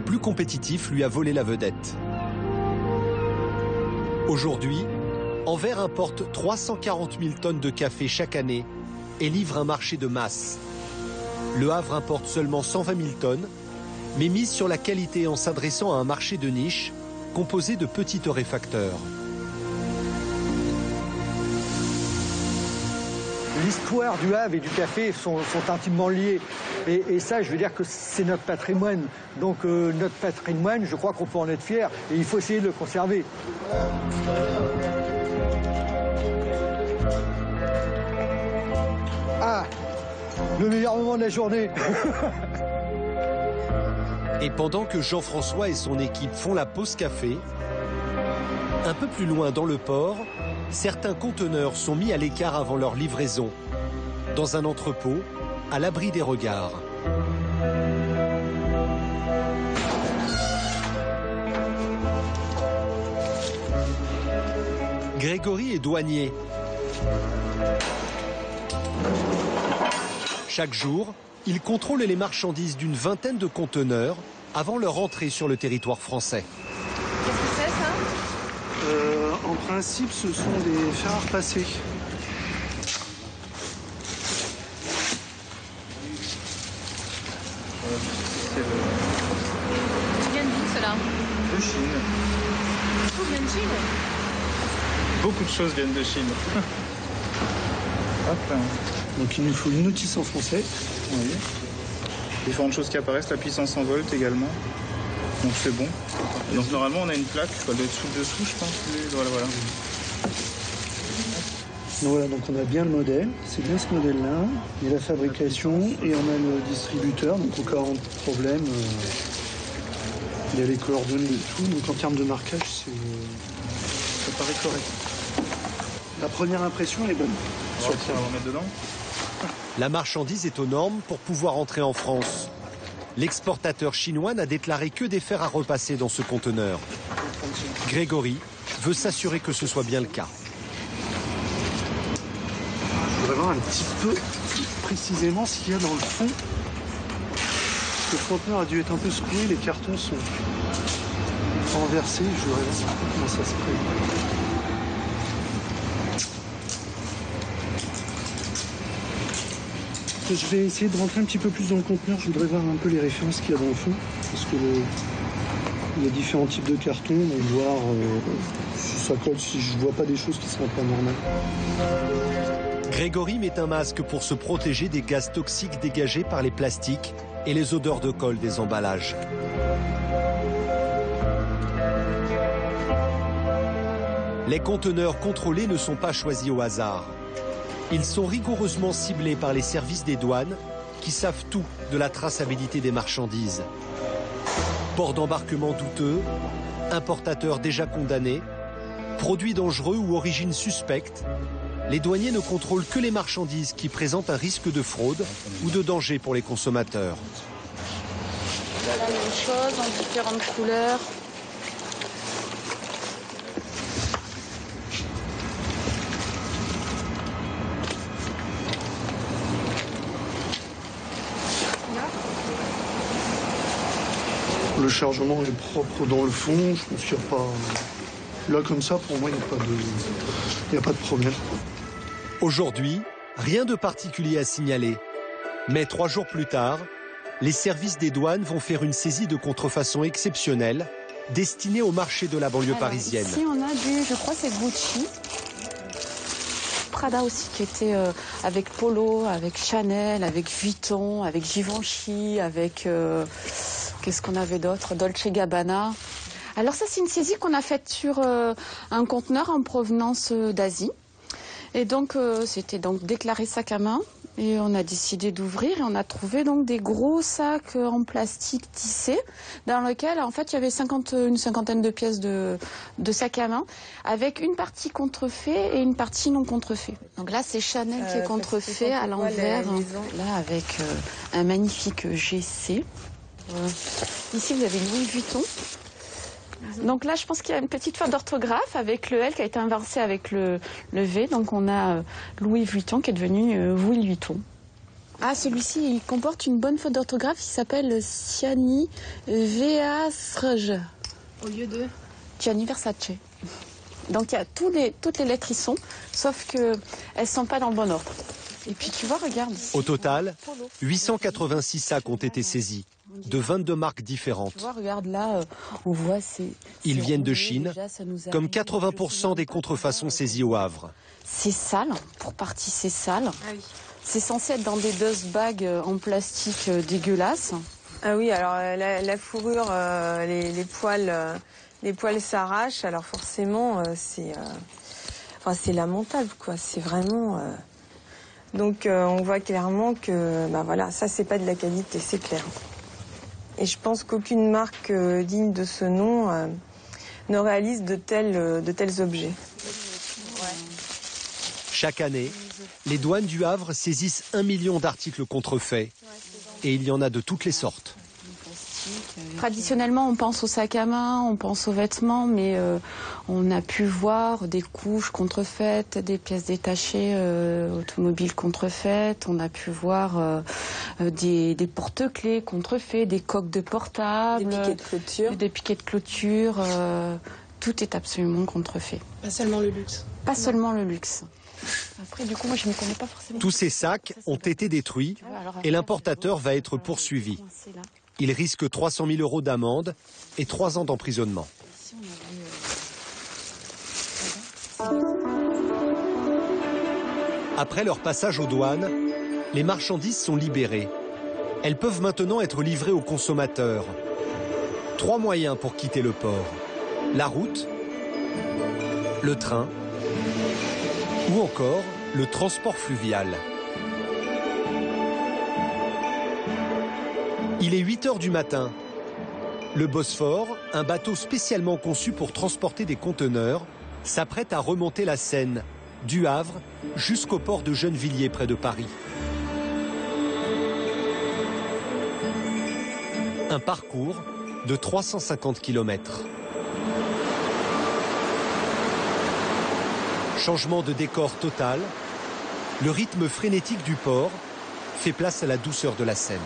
Speaker 1: plus compétitif, lui a volé la vedette. Aujourd'hui, Anvers importe 340 000 tonnes de café chaque année et livre un marché de masse. Le Havre importe seulement 120 000 tonnes, mais mise sur la qualité en s'adressant à un marché de niche composé de petits torréfacteurs.
Speaker 5: L'histoire du Havre et du café sont intimement liées. Et ça, je veux dire que c'est notre patrimoine. Donc notre patrimoine, je crois qu'on peut en être fier. Et il faut essayer de le conserver. Ah, le meilleur moment de la journée.
Speaker 1: Et pendant que Jean-François et son équipe font la pause café, un peu plus loin dans le port, certains conteneurs sont mis à l'écart avant leur livraison, dans un entrepôt, à l'abri des regards. Grégory est douanier. Chaque jour, il contrôle les marchandises d'une vingtaine de conteneurs avant leur entrée sur le territoire français.
Speaker 15: Qu'est-ce que c'est, ça?
Speaker 9: En principe, ce sont des fers à repasser. Chine.
Speaker 15: Tout vient de Chine.
Speaker 9: Beaucoup de choses viennent de Chine. Hop là.
Speaker 22: Donc il nous faut une notice en français.
Speaker 9: Oui. Différentes choses qui apparaissent, la puissance en volt également. Donc c'est bon. Donc normalement on a une plaque, elle doit être dessous je pense. Voilà.
Speaker 22: Donc voilà, donc on a bien le modèle, c'est bien ce modèle-là, il y a la fabrication et on a le distributeur, donc au cas où de problème, il y a les coordonnées et tout, donc en termes de marquage, ça paraît correct. La première impression elle est bonne.
Speaker 9: On va remettre dedans.
Speaker 1: La marchandise est aux normes pour pouvoir entrer en France. L'exportateur chinois n'a déclaré que des fers à repasser dans ce conteneur. Grégory veut s'assurer que ce soit bien le cas.
Speaker 22: Je voudrais voir un petit peu précisément ce qu'il y a dans le fond. Le conteneur a dû être un peu secoué, les cartons sont renversés. Je voudrais voir comment ça se présente. Je vais essayer de rentrer un petit peu plus dans le conteneur. Je voudrais voir un peu les références qu'il y a dans le fond. Parce que il y a différents types de cartons. Donc voir si ça colle, si je vois pas des choses qui sont pas normales.
Speaker 1: Grégory met un masque pour se protéger des gaz toxiques dégagés par les plastiques et les odeurs de colle des emballages. Les conteneurs contrôlés ne sont pas choisis au hasard. Ils sont rigoureusement ciblés par les services des douanes qui savent tout de la traçabilité des marchandises. Port d'embarquement douteux, importateurs déjà condamnés, produits dangereux ou origine suspecte, les douaniers ne contrôlent que les marchandises qui présentent un risque de fraude ou de danger pour les consommateurs.
Speaker 11: La même chose en différentes couleurs.
Speaker 22: Le chargement est propre dans le fond, je pense qu'il n'y a pas... Là, comme ça, pour moi, il n'y a pas de problème.
Speaker 1: Aujourd'hui, rien de particulier à signaler. Mais 3 jours plus tard, les services des douanes vont faire une saisie de contrefaçon exceptionnelle destinée au marché de la banlieue parisienne.
Speaker 11: Ici, on a du, je crois, c'est Gucci. Prada aussi, qui était avec Polo, avec Chanel, avec Vuitton, avec Givenchy, avec... qu'est-ce qu'on avait d'autre? Dolce Gabbana. Alors ça, c'est une saisie qu'on a faite sur un conteneur en provenance d'Asie. Et donc, c'était donc déclaré sac à main. Et on a décidé d'ouvrir et on a trouvé donc des gros sacs en plastique tissé dans lesquels, en fait, il y avait une cinquantaine de pièces de sac à main avec une partie contrefait et une partie non contrefait. Donc là, c'est Chanel qui est contrefait à l'envers, là avec un magnifique GC. Ici, vous avez Louis Vuitton. Donc là, je pense qu'il y a une petite faute d'orthographe avec le L qui a été inversé avec le V. Donc on a Louis Vuitton qui est devenu Louis Vuitton. Ah, celui-ci, il comporte une bonne faute d'orthographe. Il s'appelle Gianni Versace.
Speaker 15: Au lieu de
Speaker 11: Gianni Versace. Donc il y a toutes les lettres y sont, sauf qu'elles ne sont pas dans le bon ordre. Et puis tu vois, regarde ici.
Speaker 1: Au total, 886 sacs ont été saisis, de 22 marques différentes.
Speaker 11: Tu vois, regarde là, on voit
Speaker 1: Ils viennent de Chine, comme 80% des contrefaçons saisies au Havre.
Speaker 11: C'est sale, pour partie c'est sale. Ah oui. C'est censé être dans des dust bags en plastique dégueulasses.
Speaker 23: Ah oui, alors la fourrure, les poils s'arrachent, alors forcément c'est lamentable quoi, c'est vraiment... Donc on voit clairement que voilà, ça c'est pas de la qualité, c'est clair. Et je pense qu'aucune marque digne de ce nom ne réalise de tels objets.
Speaker 1: Chaque année, les douanes du Havre saisissent 1 million d'articles contrefaits. Et il y en a de toutes les sortes.
Speaker 11: Traditionnellement, on pense aux sacs à main, on pense aux vêtements, mais on a pu voir des couches contrefaites, des pièces détachées automobiles contrefaites, on a pu voir des porte-clés contrefaits, des coques de portable, des piquets de clôture, tout est absolument contrefait.
Speaker 15: Pas seulement le luxe.
Speaker 11: Pas seulement le luxe. Après, du coup, moi, je ne connais pas forcément.
Speaker 1: Tous ces sacs ont été détruits et l'importateur va être poursuivi. Il risque 300 000 € d'amende et 3 ans d'emprisonnement. Après leur passage aux douanes, les marchandises sont libérées. Elles peuvent maintenant être livrées aux consommateurs. 3 moyens pour quitter le port. La route, le train ou encore le transport fluvial. Il est 8 h du matin. Le Bosphore, un bateau spécialement conçu pour transporter des conteneurs, s'apprête à remonter la Seine, du Havre jusqu'au port de Gennevilliers près de Paris. Un parcours de 350 km. Changement de décor total, le rythme frénétique du port fait place à la douceur de la Seine.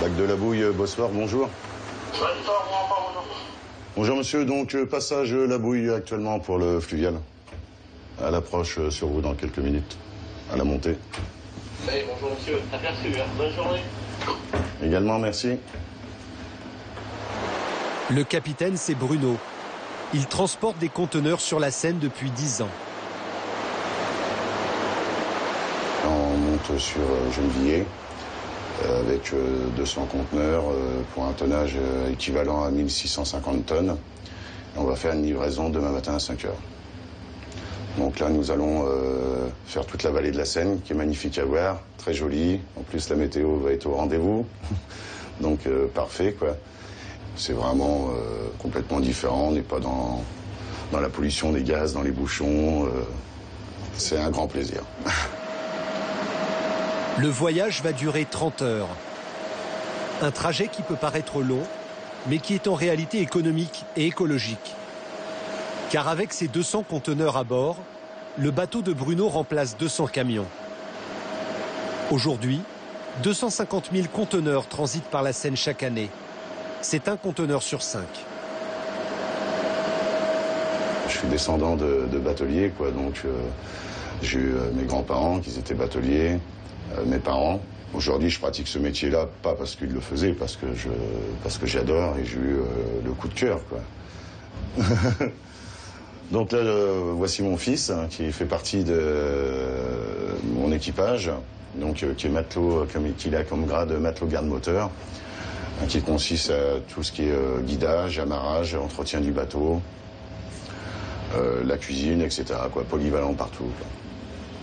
Speaker 10: Bac de la Bouille, Bosphore, bonjour. Bonjour monsieur, donc passage La Bouille actuellement pour le fluvial. À l'approche sur vous dans quelques minutes, à la montée.
Speaker 20: Oui, bonjour monsieur, aperçu, hein. Bonne journée.
Speaker 10: Également, merci.
Speaker 1: Le capitaine, c'est Bruno. Il transporte des conteneurs sur la Seine depuis 10 ans.
Speaker 10: On monte sur Gennevilliers avec 200 conteneurs pour un tonnage équivalent à 1650 tonnes. Et on va faire une livraison demain matin à 5 h. Donc là, nous allons faire toute la vallée de la Seine, qui est magnifique à voir, très jolie. En plus, la météo va être au rendez-vous. Donc parfait, quoi. C'est vraiment complètement différent. On n'est pas dans la pollution des gaz, dans les bouchons. C'est un grand plaisir.
Speaker 1: Le voyage va durer 30 heures. Un trajet qui peut paraître long, mais qui est en réalité économique et écologique. Car avec ses 200 conteneurs à bord, le bateau de Bruno remplace 200 camions. Aujourd'hui, 250 000 conteneurs transitent par la Seine chaque année. C'est un conteneur sur 5.
Speaker 10: Je suis descendant de bateliers, quoi. Donc j'ai eu mes grands-parents qui étaient bateliers, mes parents. Aujourd'hui, je pratique ce métier-là, pas parce qu'ils le faisaient, parce que j'adore et j'ai eu le coup de cœur, quoi. Donc là, voici mon fils, hein, qui fait partie de mon équipage, donc qui est matelot, qu'il a comme grade matelot garde-moteur, hein, qui consiste à tout ce qui est guidage, amarrage, entretien du bateau, la cuisine, etc., quoi, polyvalent partout, quoi.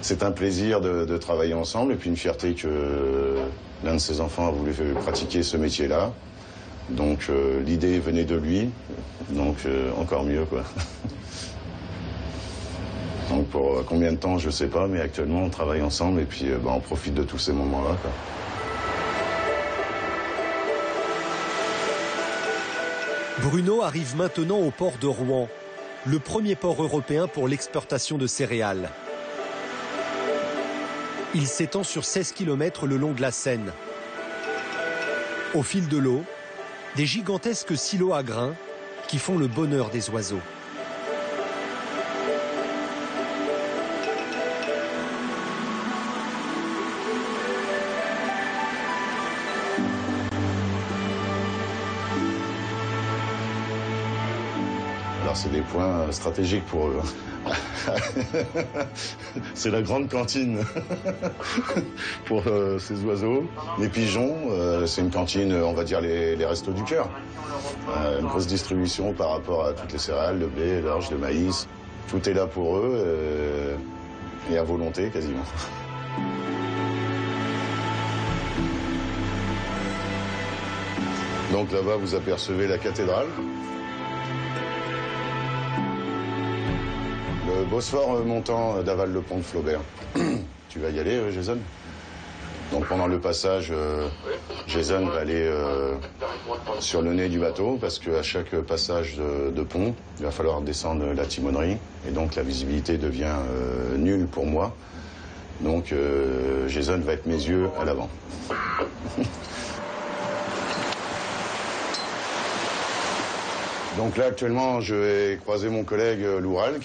Speaker 10: C'est un plaisir de travailler ensemble et puis une fierté que l'un de ses enfants a voulu pratiquer ce métier-là. Donc l'idée venait de lui, donc encore mieux, quoi. Donc pour combien de temps, je sais pas, mais actuellement on travaille ensemble et puis on profite de tous ces moments-là, quoi.
Speaker 1: Bruno arrive maintenant au port de Rouen, le premier port européen pour l'exportation de céréales. Il s'étend sur 16 km le long de la Seine. Au fil de l'eau, des gigantesques silos à grains qui font le bonheur des oiseaux.
Speaker 10: Alors c'est des points stratégiques pour eux. C'est la grande cantine pour ces oiseaux. Les pigeons, c'est une cantine, on va dire les restos du cœur. Une grosse distribution par rapport à toutes les céréales, le blé, l'orge, le maïs. Tout est là pour eux et à volonté quasiment. Donc là-bas, vous apercevez la cathédrale. Le Bosphore montant d'Aval le pont de Flaubert. Tu vas y aller, Jason? Donc pendant le passage, Jason va aller sur le nez du bateau parce qu'à chaque passage de pont, il va falloir descendre la timonerie et donc la visibilité devient nulle pour moi. Donc Jason va être mes yeux à l'avant. Donc là, actuellement, je vais croiser mon collègue Loural,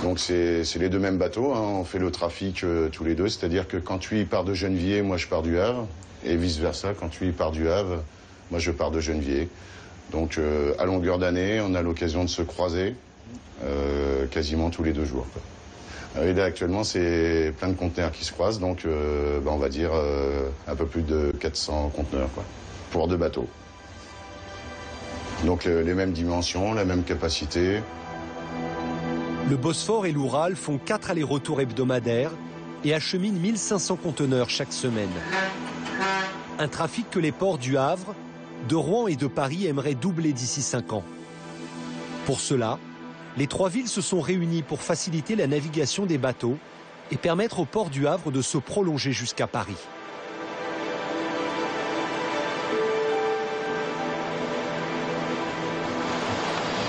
Speaker 10: Donc c'est les deux mêmes bateaux, hein. On fait le trafic tous les deux, c'est-à-dire que quand lui part de Gennevilliers, moi je pars du Havre, et vice-versa, quand lui part du Havre, moi je pars de Gennevilliers. Donc à longueur d'année, on a l'occasion de se croiser quasiment tous les 2 jours, quoi. Et là actuellement c'est plein de conteneurs qui se croisent, donc on va dire un peu plus de 400 conteneurs, quoi, pour 2 bateaux. Donc les mêmes dimensions, la même capacité.
Speaker 1: Le Bosphore et l'Oural font 4 allers-retours hebdomadaires et acheminent 1500 conteneurs chaque semaine. Un trafic que les ports du Havre, de Rouen et de Paris aimeraient doubler d'ici 5 ans. Pour cela, les 3 villes se sont réunies pour faciliter la navigation des bateaux et permettre au port du Havre de se prolonger jusqu'à Paris.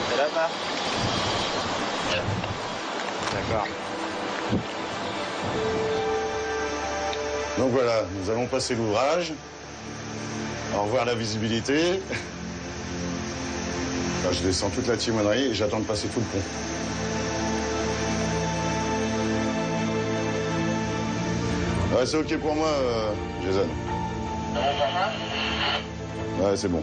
Speaker 12: C'est là-bas. D'accord.
Speaker 10: Donc voilà, nous allons passer l'ouvrage. Au revoir la visibilité. Là, je descends toute la timonerie et j'attends de passer tout le pont. Ouais, c'est ok pour moi, Jason. Ouais, c'est bon.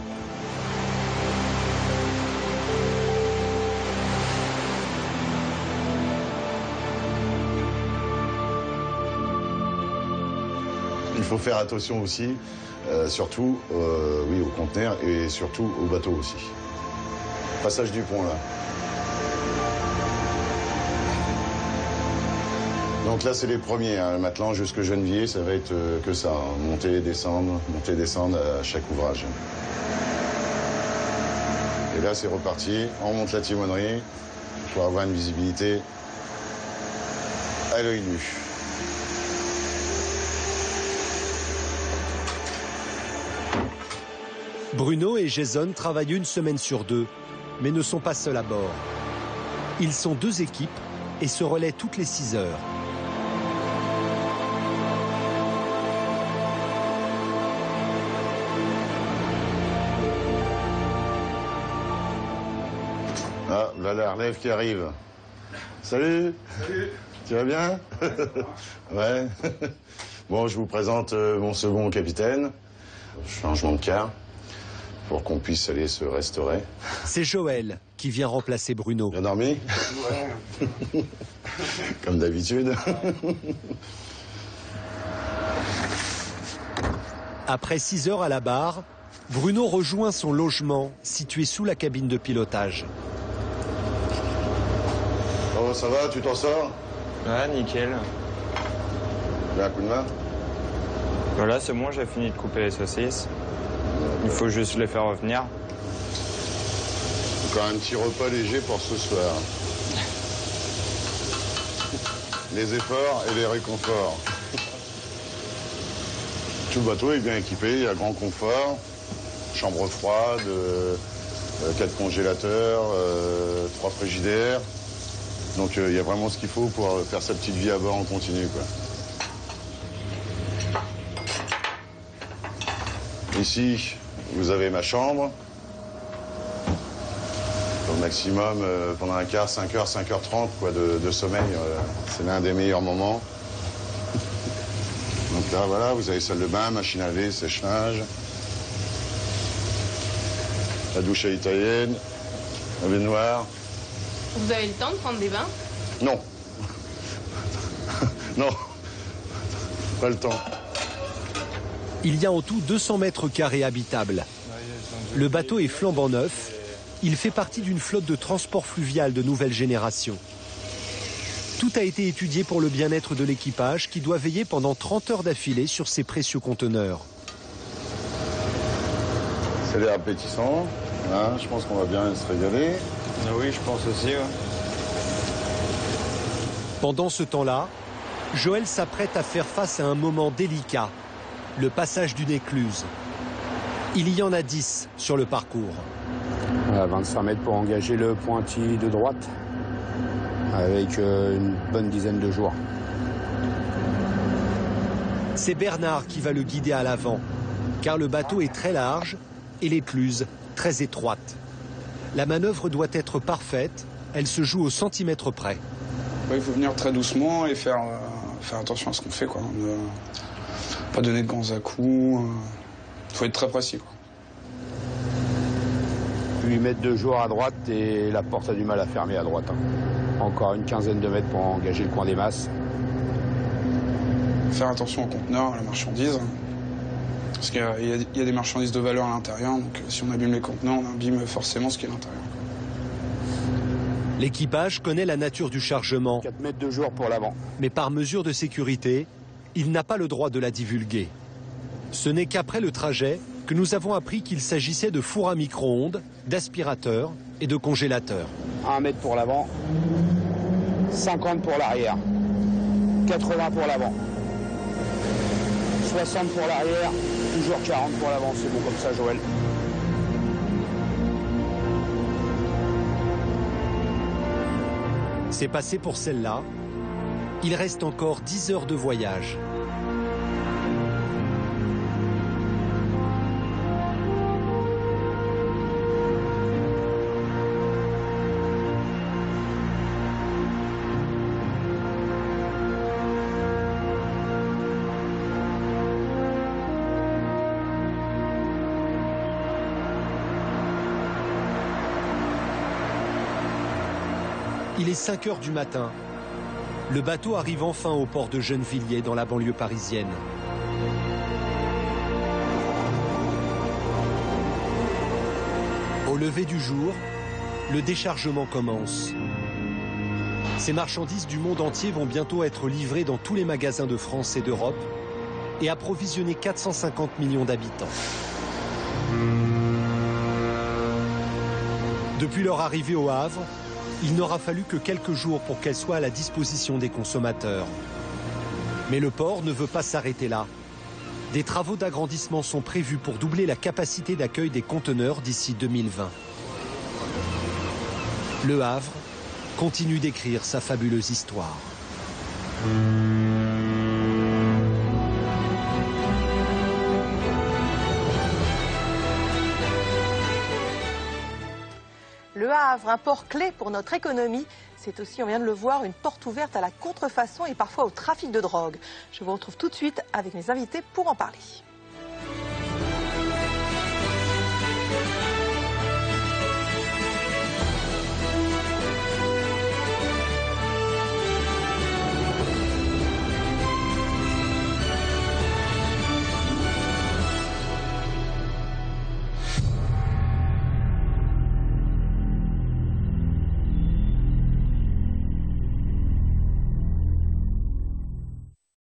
Speaker 10: Il faut faire attention aussi, surtout oui, aux conteneurs et surtout aux bateaux aussi. Passage du pont là. Donc là c'est les premiers, hein. Maintenant jusque Gennevilliers ça va être que ça, hein. Monter, descendre à chaque ouvrage. Et là c'est reparti, on monte la timonerie pour avoir une visibilité à l'œil nu.
Speaker 1: Bruno et Jason travaillent 1 semaine sur 2, mais ne sont pas seuls à bord. Ils sont 2 équipes et se relaient toutes les 6 heures.
Speaker 10: Ah, là la relève qui arrive. Salut. Salut. Tu vas bien? Ouais. Bon, je vous présente mon second capitaine. Changement de quart pour qu'on puisse aller se restaurer.
Speaker 1: C'est Joël qui vient remplacer Bruno.
Speaker 10: Bien dormi? Ouais. Comme d'habitude.
Speaker 1: Après 6 heures à la barre, Bruno rejoint son logement situé sous la cabine de pilotage.
Speaker 10: Oh, ça va, tu t'en sors?
Speaker 12: Ouais, nickel.
Speaker 10: Tu as un coup de main?
Speaker 12: Voilà, c'est bon, j'ai fini de couper les saucisses. Il faut juste les faire revenir.
Speaker 10: Encore un petit repas léger pour ce soir. Les efforts et les réconforts. Tout le bateau est bien équipé, il y a grand confort, chambre froide, 4 congélateurs, 3 frigidaires. Donc il y a vraiment ce qu'il faut pour faire sa petite vie à bord en continu, quoi. Ici, vous avez ma chambre. Au maximum, pendant un quart, 5h, 5h30 quoi, de sommeil. C'est l'un des meilleurs moments. Donc là, voilà, vous avez salle de bain, machine à laver, sèche-linge. La douche à l'italienne, la baignoire.
Speaker 15: Vous avez le temps de prendre des bains?
Speaker 10: Non. Non. Pas le temps.
Speaker 1: Il y a en tout 200 mètres carrés habitables. Le bateau est flambant neuf. Il fait partie d'une flotte de transport fluvial de nouvelle génération. Tout a été étudié pour le bien-être de l'équipage qui doit veiller pendant 30 heures d'affilée sur ces précieux conteneurs.
Speaker 10: C'est l'air appétissant. Hein, je pense qu'on va bien se régaler.
Speaker 12: Ah oui, je pense aussi. Ouais.
Speaker 1: Pendant ce temps-là, Joël s'apprête à faire face à un moment délicat, le passage d'une écluse. Il y en a 10 sur le parcours.
Speaker 13: À 25 mètres pour engager le pointille de droite, avec une bonne dizaine de jours.
Speaker 1: C'est Bernard qui va le guider à l'avant, car le bateau est très large et l'écluse très étroite. La manœuvre doit être parfaite, elle se joue au centimètre près.
Speaker 9: Ouais, il faut venir très doucement et faire attention à ce qu'on fait, quoi. Pas donner de grands à-coups. Il faut être très précis, quoi.
Speaker 13: 8 mètres de jour à droite et la porte a du mal à fermer à droite. Encore une quinzaine de mètres pour engager le coin des masses.
Speaker 9: Faire attention au conteneur, à la marchandise. Parce qu'il y a des marchandises de valeur à l'intérieur, donc si on abîme les conteneurs, on abîme forcément ce qui est à l'intérieur.
Speaker 1: L'équipage connaît la nature du chargement.
Speaker 13: 4 mètres de jour pour l'avant.
Speaker 1: Mais par mesure de sécurité, il n'a pas le droit de la divulguer. Ce n'est qu'après le trajet que nous avons appris qu'il s'agissait de fours à micro-ondes, d'aspirateurs et de congélateurs.
Speaker 13: 1 mètre pour l'avant, 50 pour l'arrière, 80 pour l'avant, 60 pour l'arrière, toujours 40 pour l'avant. C'est bon comme ça, Joël.
Speaker 1: C'est passé pour celle-là. Il reste encore 10 heures de voyage. Il est 5 heures du matin. Le bateau arrive enfin au port de Gennevilliers, dans la banlieue parisienne. Au lever du jour, le déchargement commence. Ces marchandises du monde entier vont bientôt être livrées dans tous les magasins de France et d'Europe et approvisionner 450 millions d'habitants. Depuis leur arrivée au Havre, il n'aura fallu que quelques jours pour qu'elle soit à la disposition des consommateurs. Mais le port ne veut pas s'arrêter là. Des travaux d'agrandissement sont prévus pour doubler la capacité d'accueil des conteneurs d'ici 2020. Le Havre continue d'écrire sa fabuleuse histoire.
Speaker 4: Le Havre, un port clé pour notre économie. C'est aussi, on vient de le voir, une porte ouverte à la contrefaçon et parfois au trafic de drogue. Je vous retrouve tout de suite avec mes invités pour en parler.